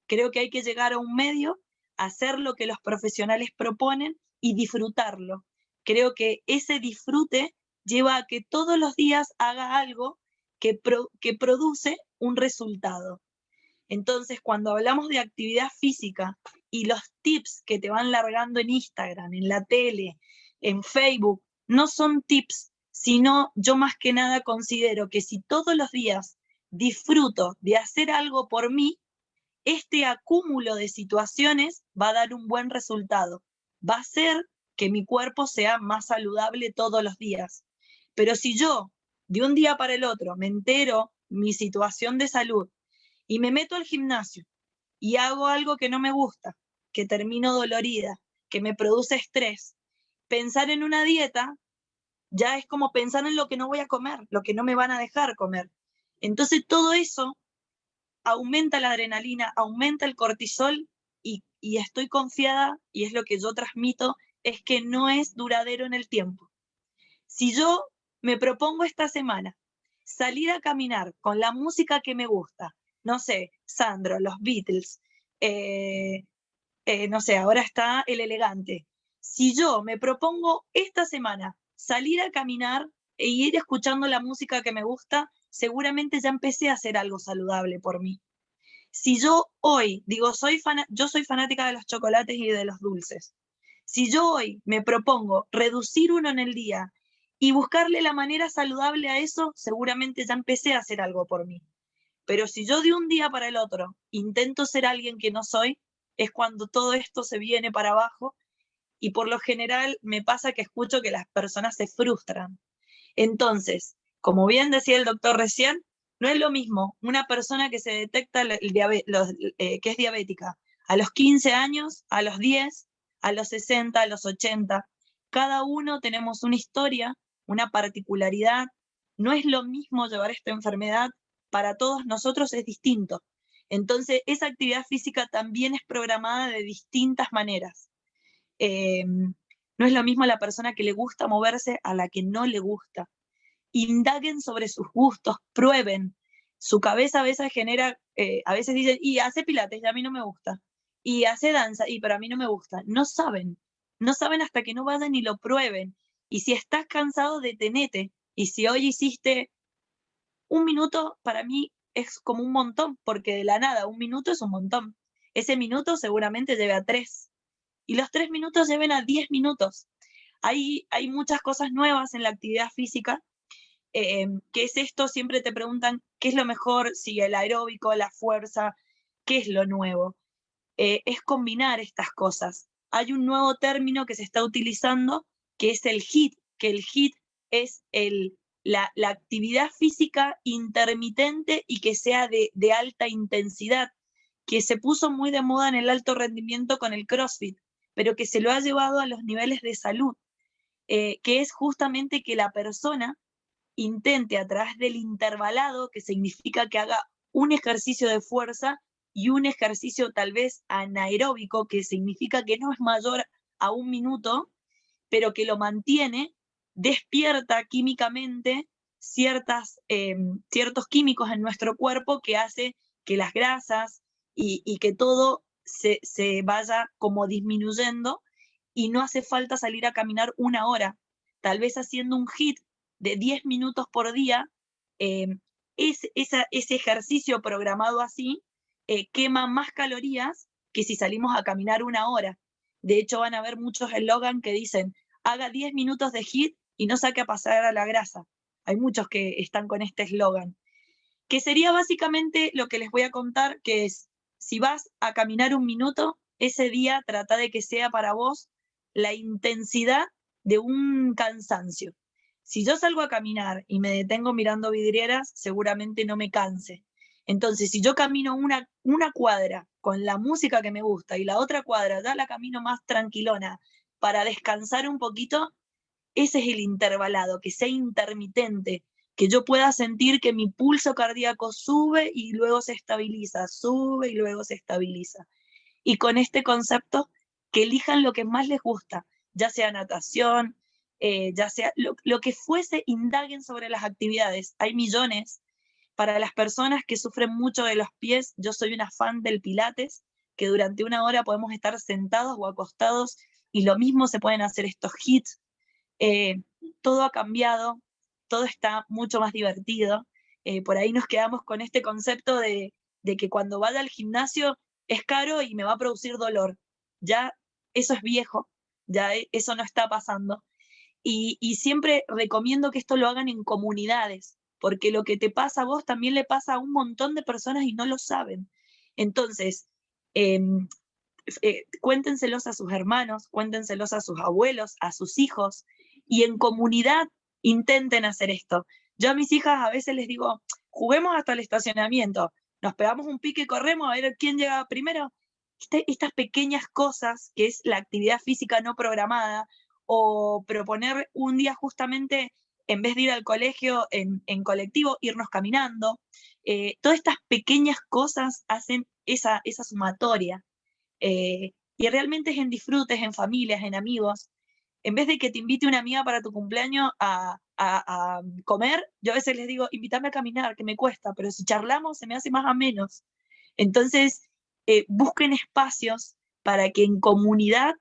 Creo que hay que llegar a un medio, hacer lo que los profesionales proponen y disfrutarlo. Creo que ese disfrute lleva a que todos los días haga algo que produce un resultado. Entonces, cuando hablamos de actividad física y los tips que te van largando en Instagram, en la tele, en Facebook, no son tips, sino yo más que nada considero que si todos los días disfruto de hacer algo por mí, este acúmulo de situaciones va a dar un buen resultado. Va a hacer que mi cuerpo sea más saludable todos los días. Pero si yo, de un día para el otro, me entero mi situación de salud y me meto al gimnasio y hago algo que no me gusta, que termino dolorida, que me produce estrés, pensar en una dieta ya es como pensar en lo que no voy a comer, lo que no me van a dejar comer. Entonces todo eso aumenta la adrenalina, aumenta el cortisol, y estoy confiada, y es lo que yo transmito, es que no es duradero en el tiempo. Si yo me propongo esta semana salir a caminar con la música que me gusta, no sé, Sandro, los Beatles, no sé, ahora está El Elegante. Si yo me propongo esta semana salir a caminar e ir escuchando la música que me gusta, seguramente ya empecé a hacer algo saludable por mí. Si yo hoy digo, yo soy fanática de los chocolates y de los dulces. Si yo hoy me propongo reducir uno en el día y buscarle la manera saludable a eso, seguramente ya empecé a hacer algo por mí. Pero si yo de un día para el otro intento ser alguien que no soy, es cuando todo esto se viene para abajo, y por lo general me pasa que escucho que las personas se frustran. Entonces, como bien decía el doctor recién, no es lo mismo una persona que se detecta que es diabética a los 15 años, a los 10, a los 60, a los 80. Cada uno tenemos una historia, una particularidad. No es lo mismo llevar esta enfermedad, para todos nosotros es distinto. Entonces, esa actividad física también es programada de distintas maneras. No es lo mismo la persona que le gusta moverse a la que no le gusta. Indaguen sobre sus gustos, prueben. Su cabeza a veces genera, a veces dicen, y hace pilates, y a mí no me gusta. Y hace danza, y para mí no me gusta. No saben hasta que no vayan y lo prueben. Y si estás cansado, detenete. Y si hoy hiciste 1 minuto, para mí es como un montón, porque de la nada 1 minuto es un montón. Ese minuto seguramente lleve a 3. Y los 3 minutos lleven a 10 minutos. Hay muchas cosas nuevas en la actividad física. ¿Qué es esto? Siempre te preguntan qué es lo mejor, si el aeróbico, la fuerza, qué es lo nuevo. Es combinar estas cosas. Hay un nuevo término que se está utilizando, que es el HIIT, que el HIIT es la actividad física intermitente y que sea de alta intensidad, que se puso muy de moda en el alto rendimiento con el CrossFit, pero que se lo ha llevado a los niveles de salud, que es justamente que la persona intente a través del intervalado, que significa que haga un ejercicio de fuerza y un ejercicio tal vez anaeróbico, que significa que no es mayor a 1 minuto, pero que lo mantiene, despierta químicamente ciertos químicos en nuestro cuerpo que hace que las grasas y que todo se vaya como disminuyendo, y no hace falta salir a caminar 1 hora. Tal vez haciendo un HIIT de 10 minutos por día, ese ejercicio programado así quema más calorías que si salimos a caminar 1 hora. De hecho, van a ver muchos eslogans que dicen, haga 10 minutos de HIIT y no saque a pasar a la grasa. Hay muchos que están con este eslogan, que sería básicamente lo que les voy a contar, que es, si vas a caminar 1 minuto, ese día trata de que sea para vos la intensidad de un cansancio. Si yo salgo a caminar y me detengo mirando vidrieras, seguramente no me canse. Entonces, si yo camino una cuadra con la música que me gusta y la otra cuadra ya la camino más tranquilona para descansar un poquito, ese es el intervalado, que sea intermitente, que yo pueda sentir que mi pulso cardíaco sube y luego se estabiliza, sube y luego se estabiliza. Y con este concepto, que elijan lo que más les gusta, ya sea natación, ya sea lo que fuese, indaguen sobre las actividades. Hay millones. Para las personas que sufren mucho de los pies, yo soy una fan del Pilates, que durante 1 hora podemos estar sentados o acostados, y lo mismo se pueden hacer estos hits. Todo ha cambiado, todo está mucho más divertido. Por ahí nos quedamos con este concepto de que cuando vaya al gimnasio es caro y me va a producir dolor. Ya eso es viejo, ya eso no está pasando. Y siempre recomiendo que esto lo hagan en comunidades, porque lo que te pasa a vos también le pasa a un montón de personas y no lo saben. Entonces, cuéntenselos a sus hermanos, cuéntenselos a sus abuelos, a sus hijos, y en comunidad intenten hacer esto. Yo a mis hijas a veces les digo, juguemos hasta el estacionamiento, nos pegamos un pique y corremos a ver quién llega primero. Estas pequeñas cosas, que es la actividad física no programada, o proponer un día justamente, en vez de ir al colegio en colectivo, irnos caminando. Todas estas pequeñas cosas hacen esa sumatoria. Y realmente es en disfrutes, en familias, en amigos. En vez de que te invite una amiga para tu cumpleaños a comer, yo a veces les digo, invítame a caminar, que me cuesta, pero si charlamos se me hace más ameno. Entonces, busquen espacios para que en comunidad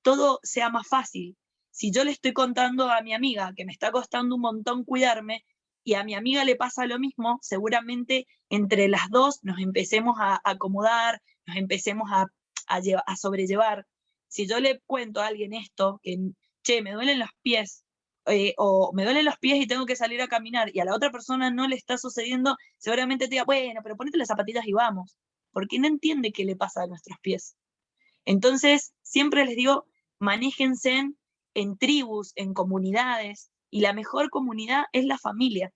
todo sea más fácil. Si yo le estoy contando a mi amiga que me está costando un montón cuidarme, y a mi amiga le pasa lo mismo, seguramente entre las dos nos empecemos a acomodar, nos empecemos a sobrellevar. Si yo le cuento a alguien esto, que, che, me duelen los pies, o me duelen los pies y tengo que salir a caminar, y a la otra persona no le está sucediendo, seguramente te diga, bueno, pero ponete las zapatillas y vamos, porque no entiende qué le pasa a nuestros pies. Entonces, siempre les digo, manéjense en tribus, en comunidades, y la mejor comunidad es la familia.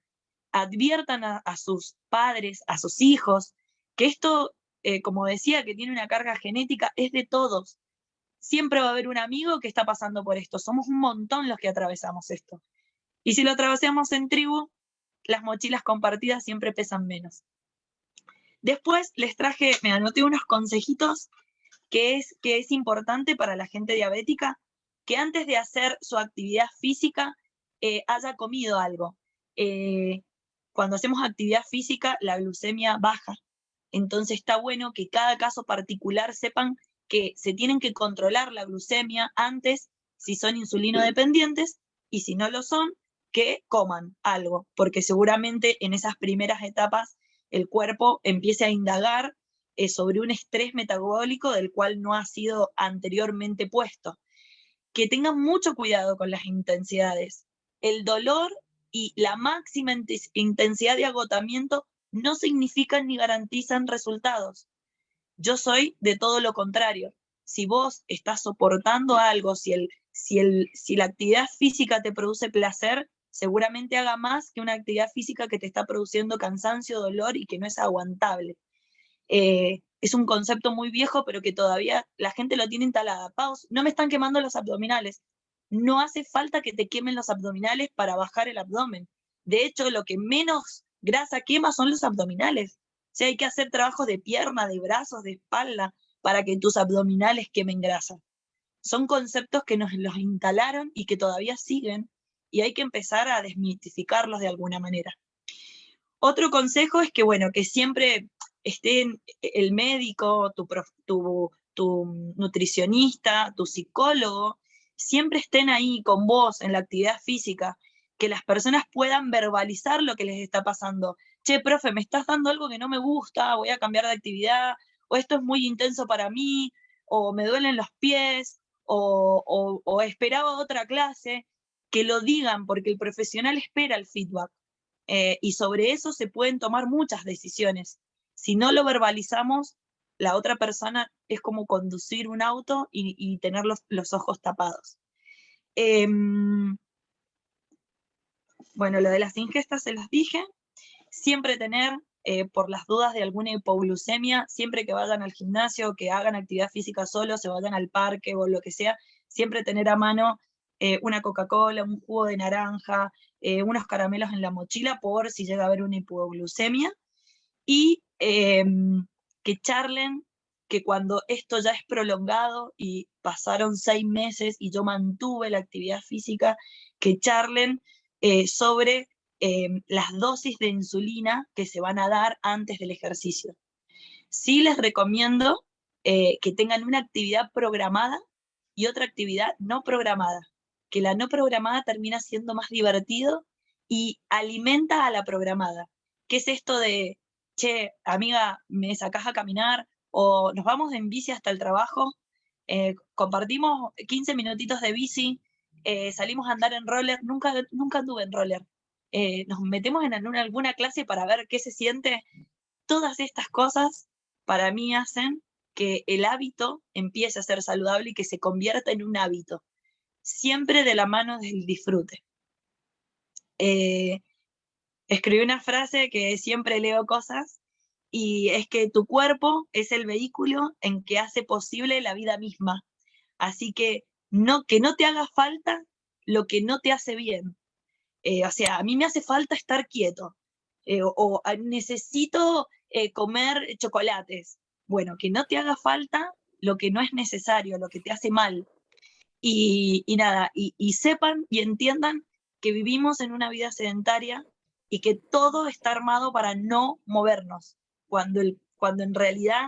Adviertan a sus padres, a sus hijos, que esto, como decía, que tiene una carga genética, es de todos. Siempre va a haber un amigo que está pasando por esto. Somos un montón los que atravesamos esto. Y si lo atravesamos en tribu, las mochilas compartidas siempre pesan menos. Después les traje, me anoté unos consejitos que es importante para la gente diabética, que antes de hacer su actividad física haya comido algo. Cuando hacemos actividad física, la glucemia baja. Entonces está bueno que cada caso particular sepan que se tienen que controlar la glucemia antes, si son insulinodependientes, y si no lo son, que coman algo, porque seguramente en esas primeras etapas el cuerpo empiece a indagar sobre un estrés metabólico del cual no ha sido anteriormente puesto. Que tengan mucho cuidado con las intensidades. El dolor y la máxima intensidad de agotamiento no significan ni garantizan resultados. Yo soy de todo lo contrario. Si vos estás soportando algo, si la actividad física te produce placer, seguramente haga más que una actividad física que te está produciendo cansancio, dolor y que no es aguantable. Es un concepto muy viejo, pero que todavía la gente lo tiene instalada. Paus, no me están quemando los abdominales. No hace falta que te quemen los abdominales para bajar el abdomen. De hecho, lo que menos grasa quema son los abdominales. O sea, hay que hacer trabajos de pierna, de brazos, de espalda, para que tus abdominales quemen grasa. Son conceptos que nos los instalaron y que todavía siguen, y hay que empezar a desmitificarlos de alguna manera. Otro consejo es que, bueno, que siempre estén el médico, tu nutricionista, tu psicólogo, siempre estén ahí con vos en la actividad física, que las personas puedan verbalizar lo que les está pasando. Che, profe, me estás dando algo que no me gusta, voy a cambiar de actividad, o esto es muy intenso para mí, o me duelen los pies, o esperaba otra clase. Que lo digan, porque el profesional espera el feedback. Y sobre eso se pueden tomar muchas decisiones. Si no lo verbalizamos, la otra persona es como conducir un auto y tener los ojos tapados. Bueno, lo de las ingestas se los dije. Siempre tener, por las dudas de alguna hipoglucemia, siempre que vayan al gimnasio, que hagan actividad física solo, se vayan al parque o lo que sea, siempre tener a mano una Coca-Cola, un jugo de naranja, unos caramelos en la mochila por si llega a haber una hipoglucemia. Y que charlen, que cuando esto ya es prolongado y pasaron 6 meses y yo mantuve la actividad física, que charlen sobre las dosis de insulina que se van a dar antes del ejercicio. Sí les recomiendo que tengan una actividad programada y otra actividad no programada, que la no programada termina siendo más divertido y alimenta a la programada. ¿Qué es esto de, che, amiga, me sacás a caminar, o nos vamos en bici hasta el trabajo, compartimos 15 minutitos de bici, salimos a andar en roller? Nunca anduve en roller. Nos metemos en alguna clase para ver qué se siente. Todas estas cosas para mí hacen que el hábito empiece a ser saludable y que se convierta en un hábito, siempre de la mano del disfrute. Escribí una frase que siempre leo cosas, y es que tu cuerpo es el vehículo en que hace posible la vida misma. Así que no te haga falta lo que no te hace bien. O sea, a mí me hace falta estar quieto, o necesito comer chocolates. Bueno, que no te haga falta lo que no es necesario, lo que te hace mal. Y nada, y sepan y entiendan que vivimos en una vida sedentaria y que todo está armado para no movernos, cuando en realidad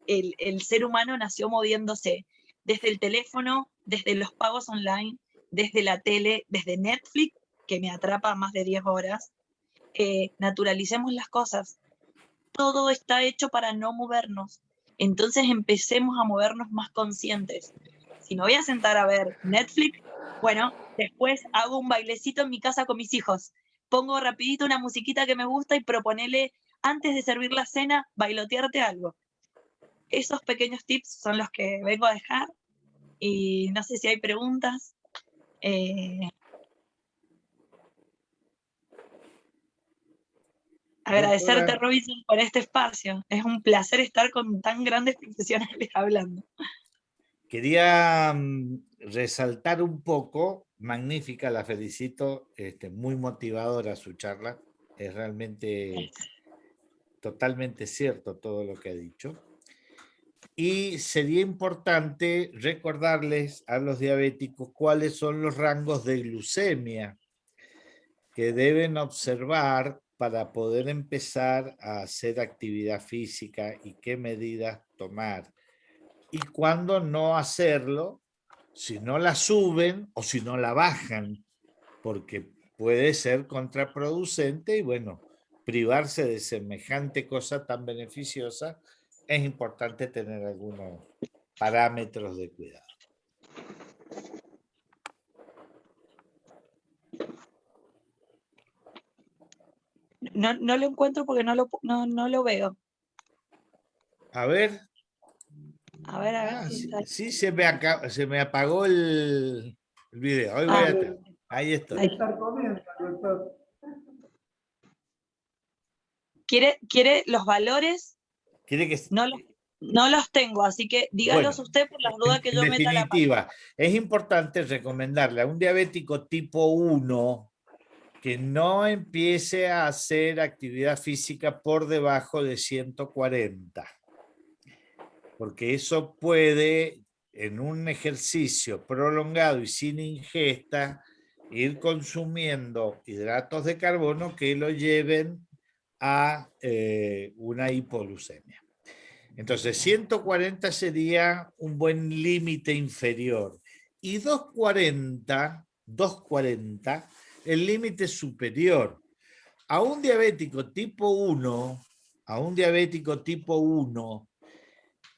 el ser humano nació moviéndose, desde el teléfono, desde los pagos online, desde la tele, desde Netflix, que me atrapa más de 10 horas. Naturalicemos las cosas. Todo está hecho para no movernos. Entonces empecemos a movernos más conscientes. Si me voy a sentar a ver Netflix, bueno, después hago un bailecito en mi casa con mis hijos. Pongo rapidito una musiquita que me gusta y proponele, antes de servir la cena, bailotearte algo. Esos pequeños tips son los que vengo a dejar, y no sé si hay preguntas. Agradecerte, Robinson, por este espacio. Es un placer estar con tan grandes profesionales hablando. Quería resaltar un poco, magnífica, la felicito, muy motivadora su charla. Es realmente totalmente cierto todo lo que ha dicho. Y sería importante recordarles a los diabéticos cuáles son los rangos de glucemia que deben observar para poder empezar a hacer actividad física y qué medidas tomar. Y cuándo no hacerlo, si no la suben o si no la bajan, porque puede ser contraproducente y bueno, privarse de semejante cosa tan beneficiosa, es importante tener algunos parámetros de cuidado. No lo encuentro porque no lo veo. A ver. A ver. Sí, se me apagó el video. Ahí está. ¿Quiere los valores? ¿Quiere que... No los tengo, así que dígalos usted por las dudas que yo meta la definitiva, es importante recomendarle a un diabético tipo 1 que no empiece a hacer actividad física por debajo de 140. Porque eso puede, en un ejercicio prolongado y sin ingesta, ir consumiendo hidratos de carbono que lo lleven a una hipoglucemia. Entonces, 140 sería un buen límite inferior. Y 240, el límite superior. A un diabético tipo 1,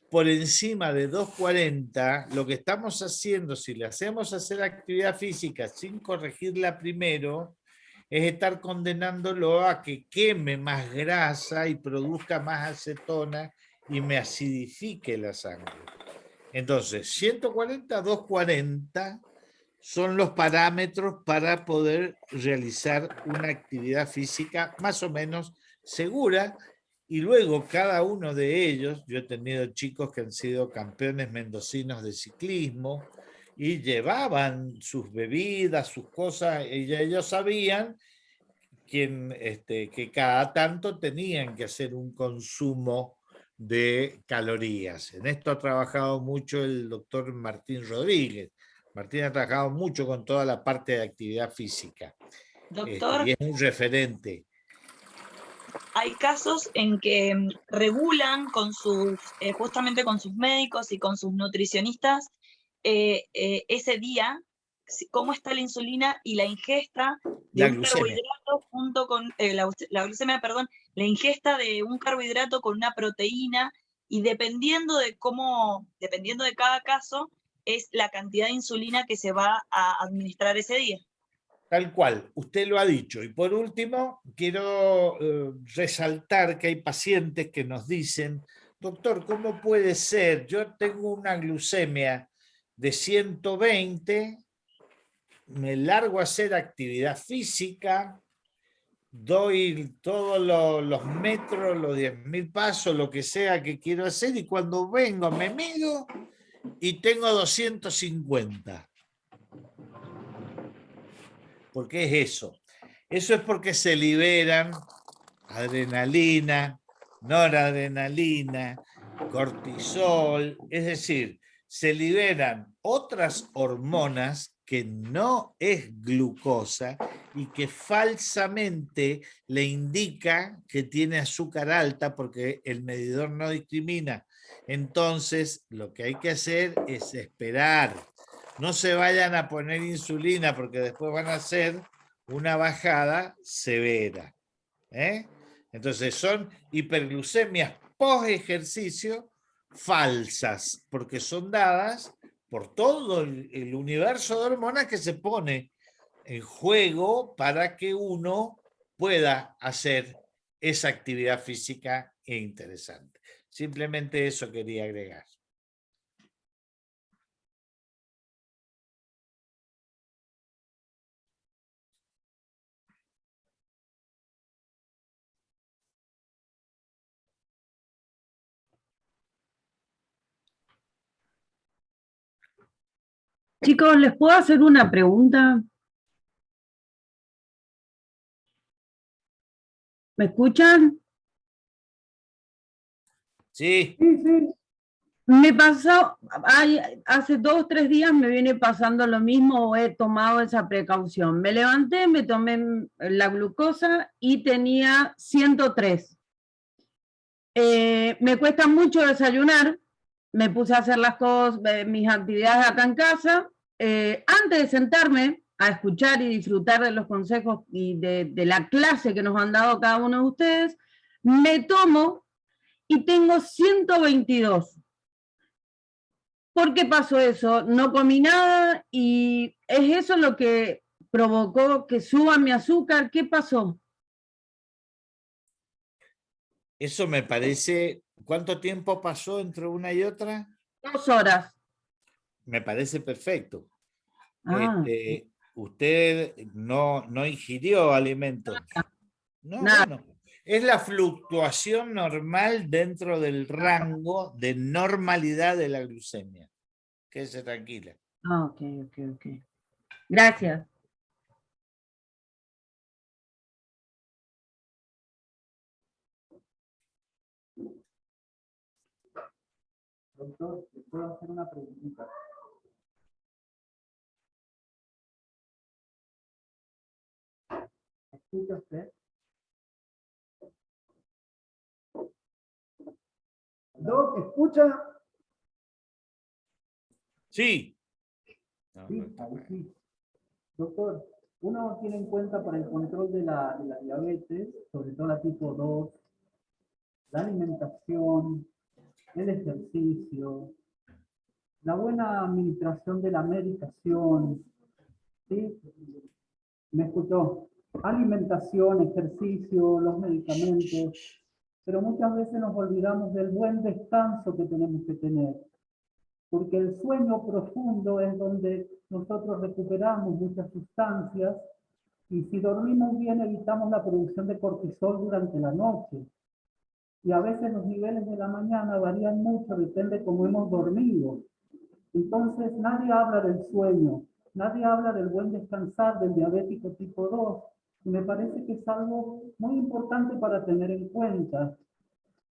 por encima de 240, lo que estamos haciendo, si le hacemos hacer actividad física sin corregirla primero, es estar condenándolo a que queme más grasa y produzca más acetona y me acidifique la sangre. Entonces, 140, 240 son los parámetros para poder realizar una actividad física más o menos segura, y luego cada uno de ellos, yo he tenido chicos que han sido campeones mendocinos de ciclismo y llevaban sus bebidas, sus cosas, y ellos sabían que cada tanto tenían que hacer un consumo de calorías. En esto ha trabajado mucho el doctor Martín Rodríguez. Martín ha trabajado mucho con toda la parte de actividad física. Doctor, y es un referente. hay casos en que regulan con justamente con sus médicos y con sus nutricionistas ese día cómo está la insulina y la ingesta de un carbohidrato junto con la glucemia, perdón, la ingesta de un carbohidrato con una proteína, y dependiendo de cada caso, es la cantidad de insulina que se va a administrar ese día. Tal cual, usted lo ha dicho. Y por último, quiero resaltar que hay pacientes que nos dicen, doctor, ¿cómo puede ser? Yo tengo una glucemia de 120, me largo a hacer actividad física, doy todos los metros, los 10.000 pasos, lo que sea que quiero hacer, y cuando vengo me mido y tengo 250. ¿Por qué es eso? Eso es porque se liberan adrenalina, noradrenalina, cortisol, es decir, se liberan otras hormonas que no es glucosa y que falsamente le indica que tiene azúcar alta porque el medidor no discrimina. Entonces, lo que hay que hacer es esperar. No se vayan a poner insulina porque después van a hacer una bajada severa. Entonces son hiperglucemias post ejercicio falsas, porque son dadas por todo el universo de hormonas que se pone en juego para que uno pueda hacer esa actividad física interesante. Simplemente eso quería agregar. Chicos, ¿les puedo hacer una pregunta? ¿Me escuchan? Sí. Me pasó, hace 2 o 3 días me viene pasando lo mismo, o he tomado esa precaución. Me levanté, me tomé la glucosa y tenía 103. Me cuesta mucho desayunar, me puse a hacer las cosas, mis actividades acá en casa. Antes de sentarme a escuchar y disfrutar de los consejos y de la clase que nos han dado cada uno de ustedes, me tomo y tengo 122. ¿Por qué pasó eso? No comí nada y es eso lo que provocó que suba mi azúcar. ¿Qué pasó? Eso me parece... ¿Cuánto tiempo pasó entre una y otra? 2 horas. Me parece perfecto. Usted no ingirió alimentos. No, bueno, es la fluctuación normal dentro del rango de normalidad de la glucemia. Quédese tranquila. Ok. Gracias. Doctor, ¿te puedo hacer una preguntita? ¿Escucha usted? Doc, ¿escucha? Sí. Sí, ahí sí. Doctor, uno tiene en cuenta para el control de la diabetes, sobre todo la tipo 2, la alimentación, el ejercicio, la buena administración de la medicación, ¿sí? ¿Me escuchó? Alimentación, ejercicio, los medicamentos. pero muchas veces nos olvidamos del buen descanso que tenemos que tener, porque el sueño profundo es donde nosotros recuperamos muchas sustancias, y si dormimos bien evitamos la producción de cortisol durante la noche. Y a veces los niveles de la mañana varían mucho, depende de cómo hemos dormido. Entonces nadie habla del sueño, nadie habla del buen descansar del diabético tipo 2. Y me parece que es algo muy importante para tener en cuenta.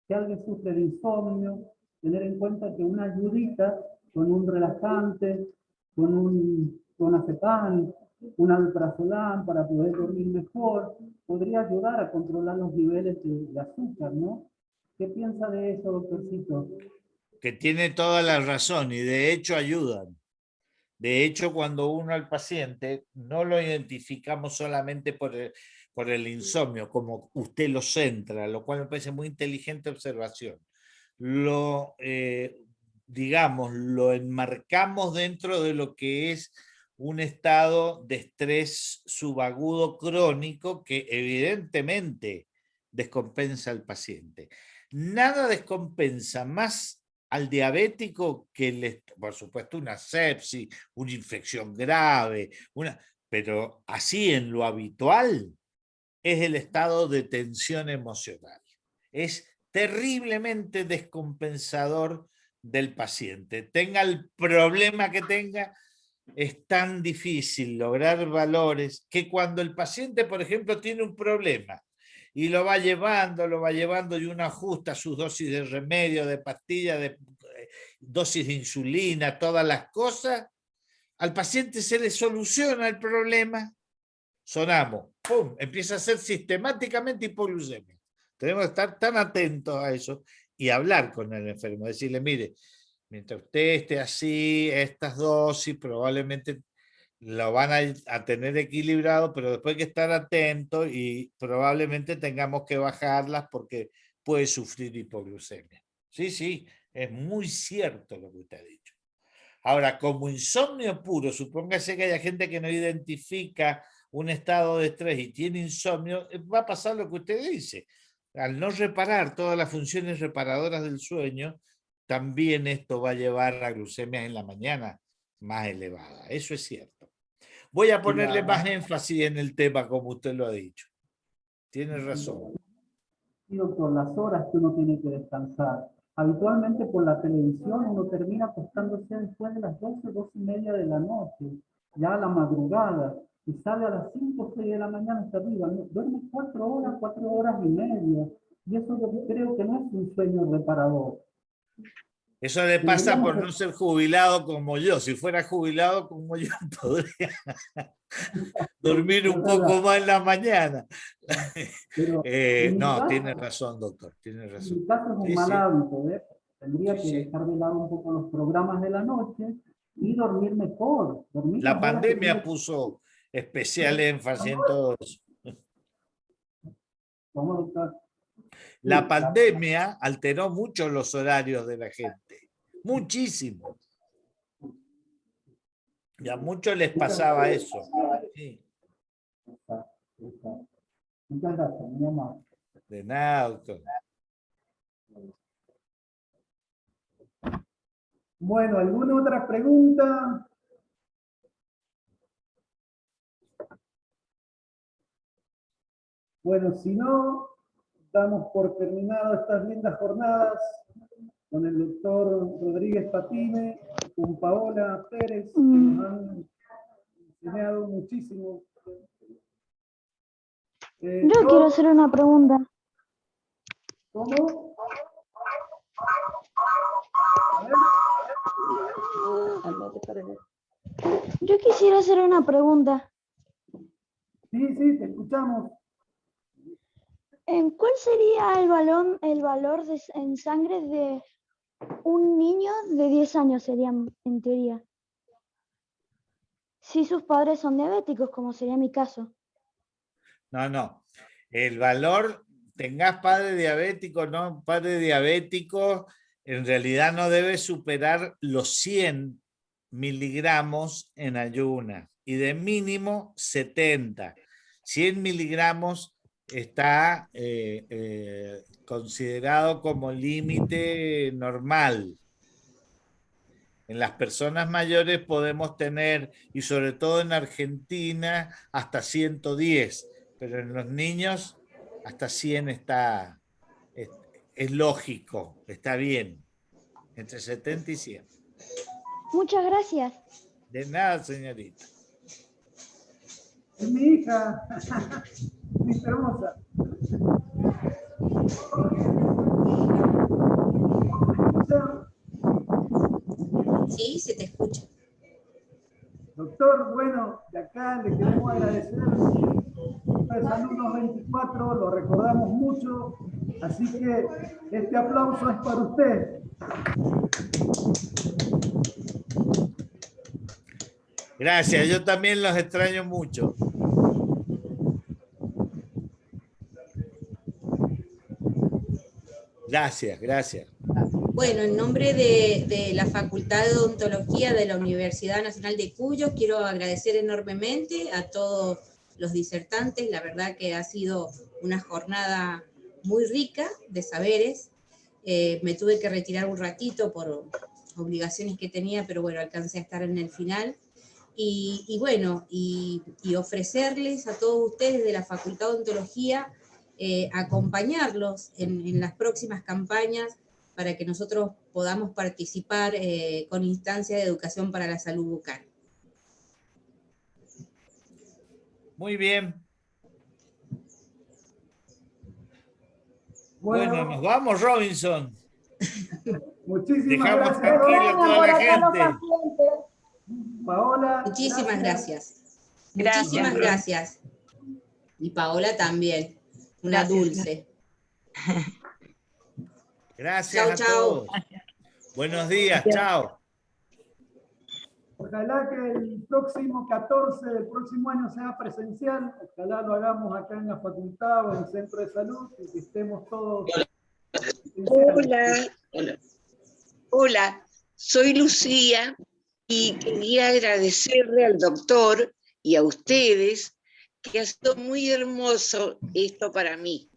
Si alguien sufre de insomnio, tener en cuenta que una ayudita con un relajante, con un clonazepam, un alprazolam para poder dormir mejor, podría ayudar a controlar los niveles de azúcar, ¿no? ¿Qué piensa de eso, doctorcito? Que tiene toda la razón y de hecho ayudan. De hecho, cuando uno al paciente no lo identificamos solamente por el insomnio, como usted lo centra, lo cual me parece muy inteligente observación. Digamos, lo enmarcamos dentro de lo que es un estado de estrés subagudo crónico que evidentemente descompensa al paciente. Nada descompensa más al diabético que, por supuesto, una sepsis, una infección grave, pero así en lo habitual es el estado de tensión emocional. Es terriblemente descompensador del paciente. Tenga el problema que tenga, es tan difícil lograr valores que cuando el paciente, por ejemplo, tiene un problema y lo va llevando y uno ajusta sus dosis de remedio, de pastilla, de dosis de insulina, todas las cosas, al paciente se le soluciona el problema, sonamos, ¡pum!, empieza a ser sistemáticamente hipoglucemia. Tenemos que estar tan atentos a eso y hablar con el enfermo, decirle, mire, mientras usted esté así, estas dosis probablemente lo van a tener equilibrado, pero después hay que estar atentos y probablemente tengamos que bajarlas porque puede sufrir hipoglucemia. Sí, sí, es muy cierto lo que usted ha dicho. Ahora, como insomnio puro, supóngase que haya gente que no identifica un estado de estrés y tiene insomnio, va a pasar lo que usted dice. Al no reparar todas las funciones reparadoras del sueño, también esto va a llevar a glucemias en la mañana más elevada. Eso es cierto. Voy a ponerle más énfasis en el tema, como usted lo ha dicho. Tiene razón. Sí, doctor, las horas que uno tiene que descansar. Habitualmente por la televisión uno termina acostándose después de las 12, 12:30 de la noche, ya a la madrugada, y sale a las 5 o 6 de la mañana hasta arriba. Duerme 4 horas y media, y eso yo creo que no es un sueño reparador. Eso le pasa por no ser jubilado como yo. Si fuera jubilado como yo, podría dormir un poco más en la mañana. No, tiene razón, doctor. Tiene razón. En mi caso es un mal hábito, ¿ves? Tendría que dejar de lado un poco los programas de la noche y dormir mejor. La pandemia puso especial énfasis en todo eso. ¿Cómo, doctor? La pandemia alteró mucho los horarios de la gente. Muchísimo. Y a muchos les pasaba eso. Sí. Muchas gracias, mi amor. De nada, doctor. Bueno, ¿alguna otra pregunta? Bueno, si no, damos por terminado estas lindas jornadas con el doctor Rodríguez Patine, con Paola Pérez, que nos han enseñado muchísimo. Yo quiero hacer una pregunta. ¿Cómo? Yo quisiera hacer una pregunta. Sí, sí, te escuchamos. ¿Cuál sería el valor en sangre de un niño de 10 años, sería en teoría? Si sus padres son diabéticos, como sería mi caso. No. El valor, tengas padre diabético, no padre diabético, en realidad no debe superar los 100 miligramos en ayunas y de mínimo 70. 100 miligramos está considerado como límite normal. En las personas mayores podemos tener, y sobre todo en Argentina, hasta 110, pero en los niños hasta 100 es lógico, está bien, entre 70 y 100. Muchas gracias. De nada, señorita. Es mi hija, mi hermosa. Sí, se te escucha. Doctor, bueno, de acá le queremos agradecer. El Salud 224, lo recordamos mucho, así que este aplauso es para usted. Gracias, yo también los extraño mucho. Gracias, gracias. Bueno, en nombre de la Facultad de Odontología de la Universidad Nacional de Cuyo, quiero agradecer enormemente a todos los disertantes. La verdad que ha sido una jornada muy rica de saberes. Me tuve que retirar un ratito por obligaciones que tenía, pero bueno, alcancé a estar en el final. Y bueno, y ofrecerles a todos ustedes de la Facultad de Odontología acompañarlos en las próximas campañas para que nosotros podamos participar con instancias de educación para la salud bucal. Muy bien. Bueno, nos vamos, Robinson. Muchísimas Dejamos gracias. tranquilo a toda la gente. Paola. Muchísimas gracias. Muchísimas gracias. Y Paola también. Una dulce. Gracias chau, a todos. Buenos días, chao. Ojalá que el próximo 14 del próximo año sea presencial. Ojalá lo hagamos acá en la facultad o en el centro de salud y que estemos todos. Hola, soy Lucía y quería agradecerle al doctor y a ustedes que ha sido muy hermoso esto para mí,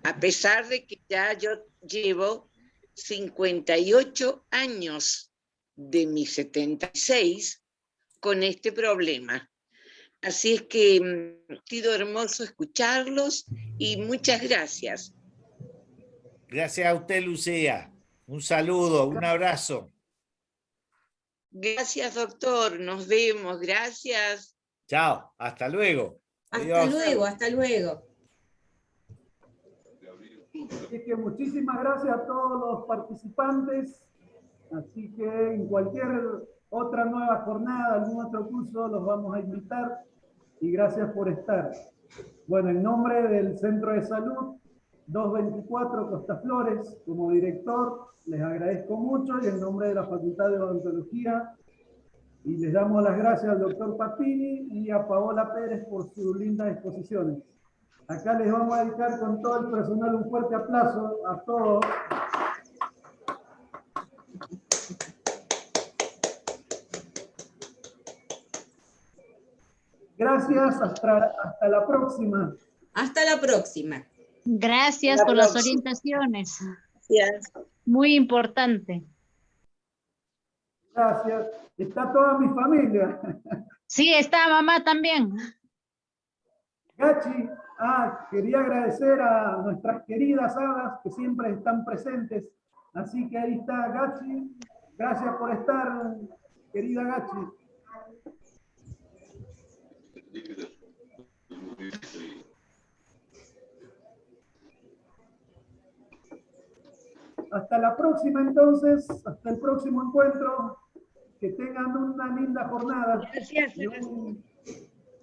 a pesar de que ya yo llevo 58 años de mis 76 con este problema. Así es que ha sido hermoso escucharlos y muchas gracias. Gracias a usted, Lucía. Un saludo, un abrazo. Gracias, doctor. Nos vemos. Gracias. Chao. Hasta luego. Hasta luego, hasta luego. Así que muchísimas gracias a todos los participantes. Así que en cualquier otra nueva jornada, algún otro curso, los vamos a invitar. Y gracias por estar. Bueno, en nombre del Centro de Salud 224 Costa Flores, como director, les agradezco mucho y en nombre de la Facultad de Odontología, y les damos las gracias al doctor Papini y a Paola Pérez por sus lindas exposiciones. Acá les vamos a dedicar con todo el personal un fuerte aplauso a todos. Gracias, hasta la próxima. Hasta la próxima. Gracias por las orientaciones. Gracias. Muy importante. Gracias. Está toda mi familia. Sí, está mamá también. Gachi, quería agradecer a nuestras queridas hadas que siempre están presentes. Así que ahí está Gachi. Gracias por estar, querida Gachi. Hasta la próxima entonces, hasta el próximo encuentro. Que tengan una linda jornada. Gracias.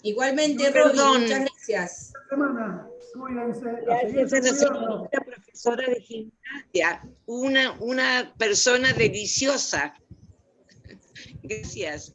Igualmente, Robin, muchas gracias. Semana. Cuídense. Gracias a la señorita profesora de gimnasia. Una persona deliciosa. Gracias.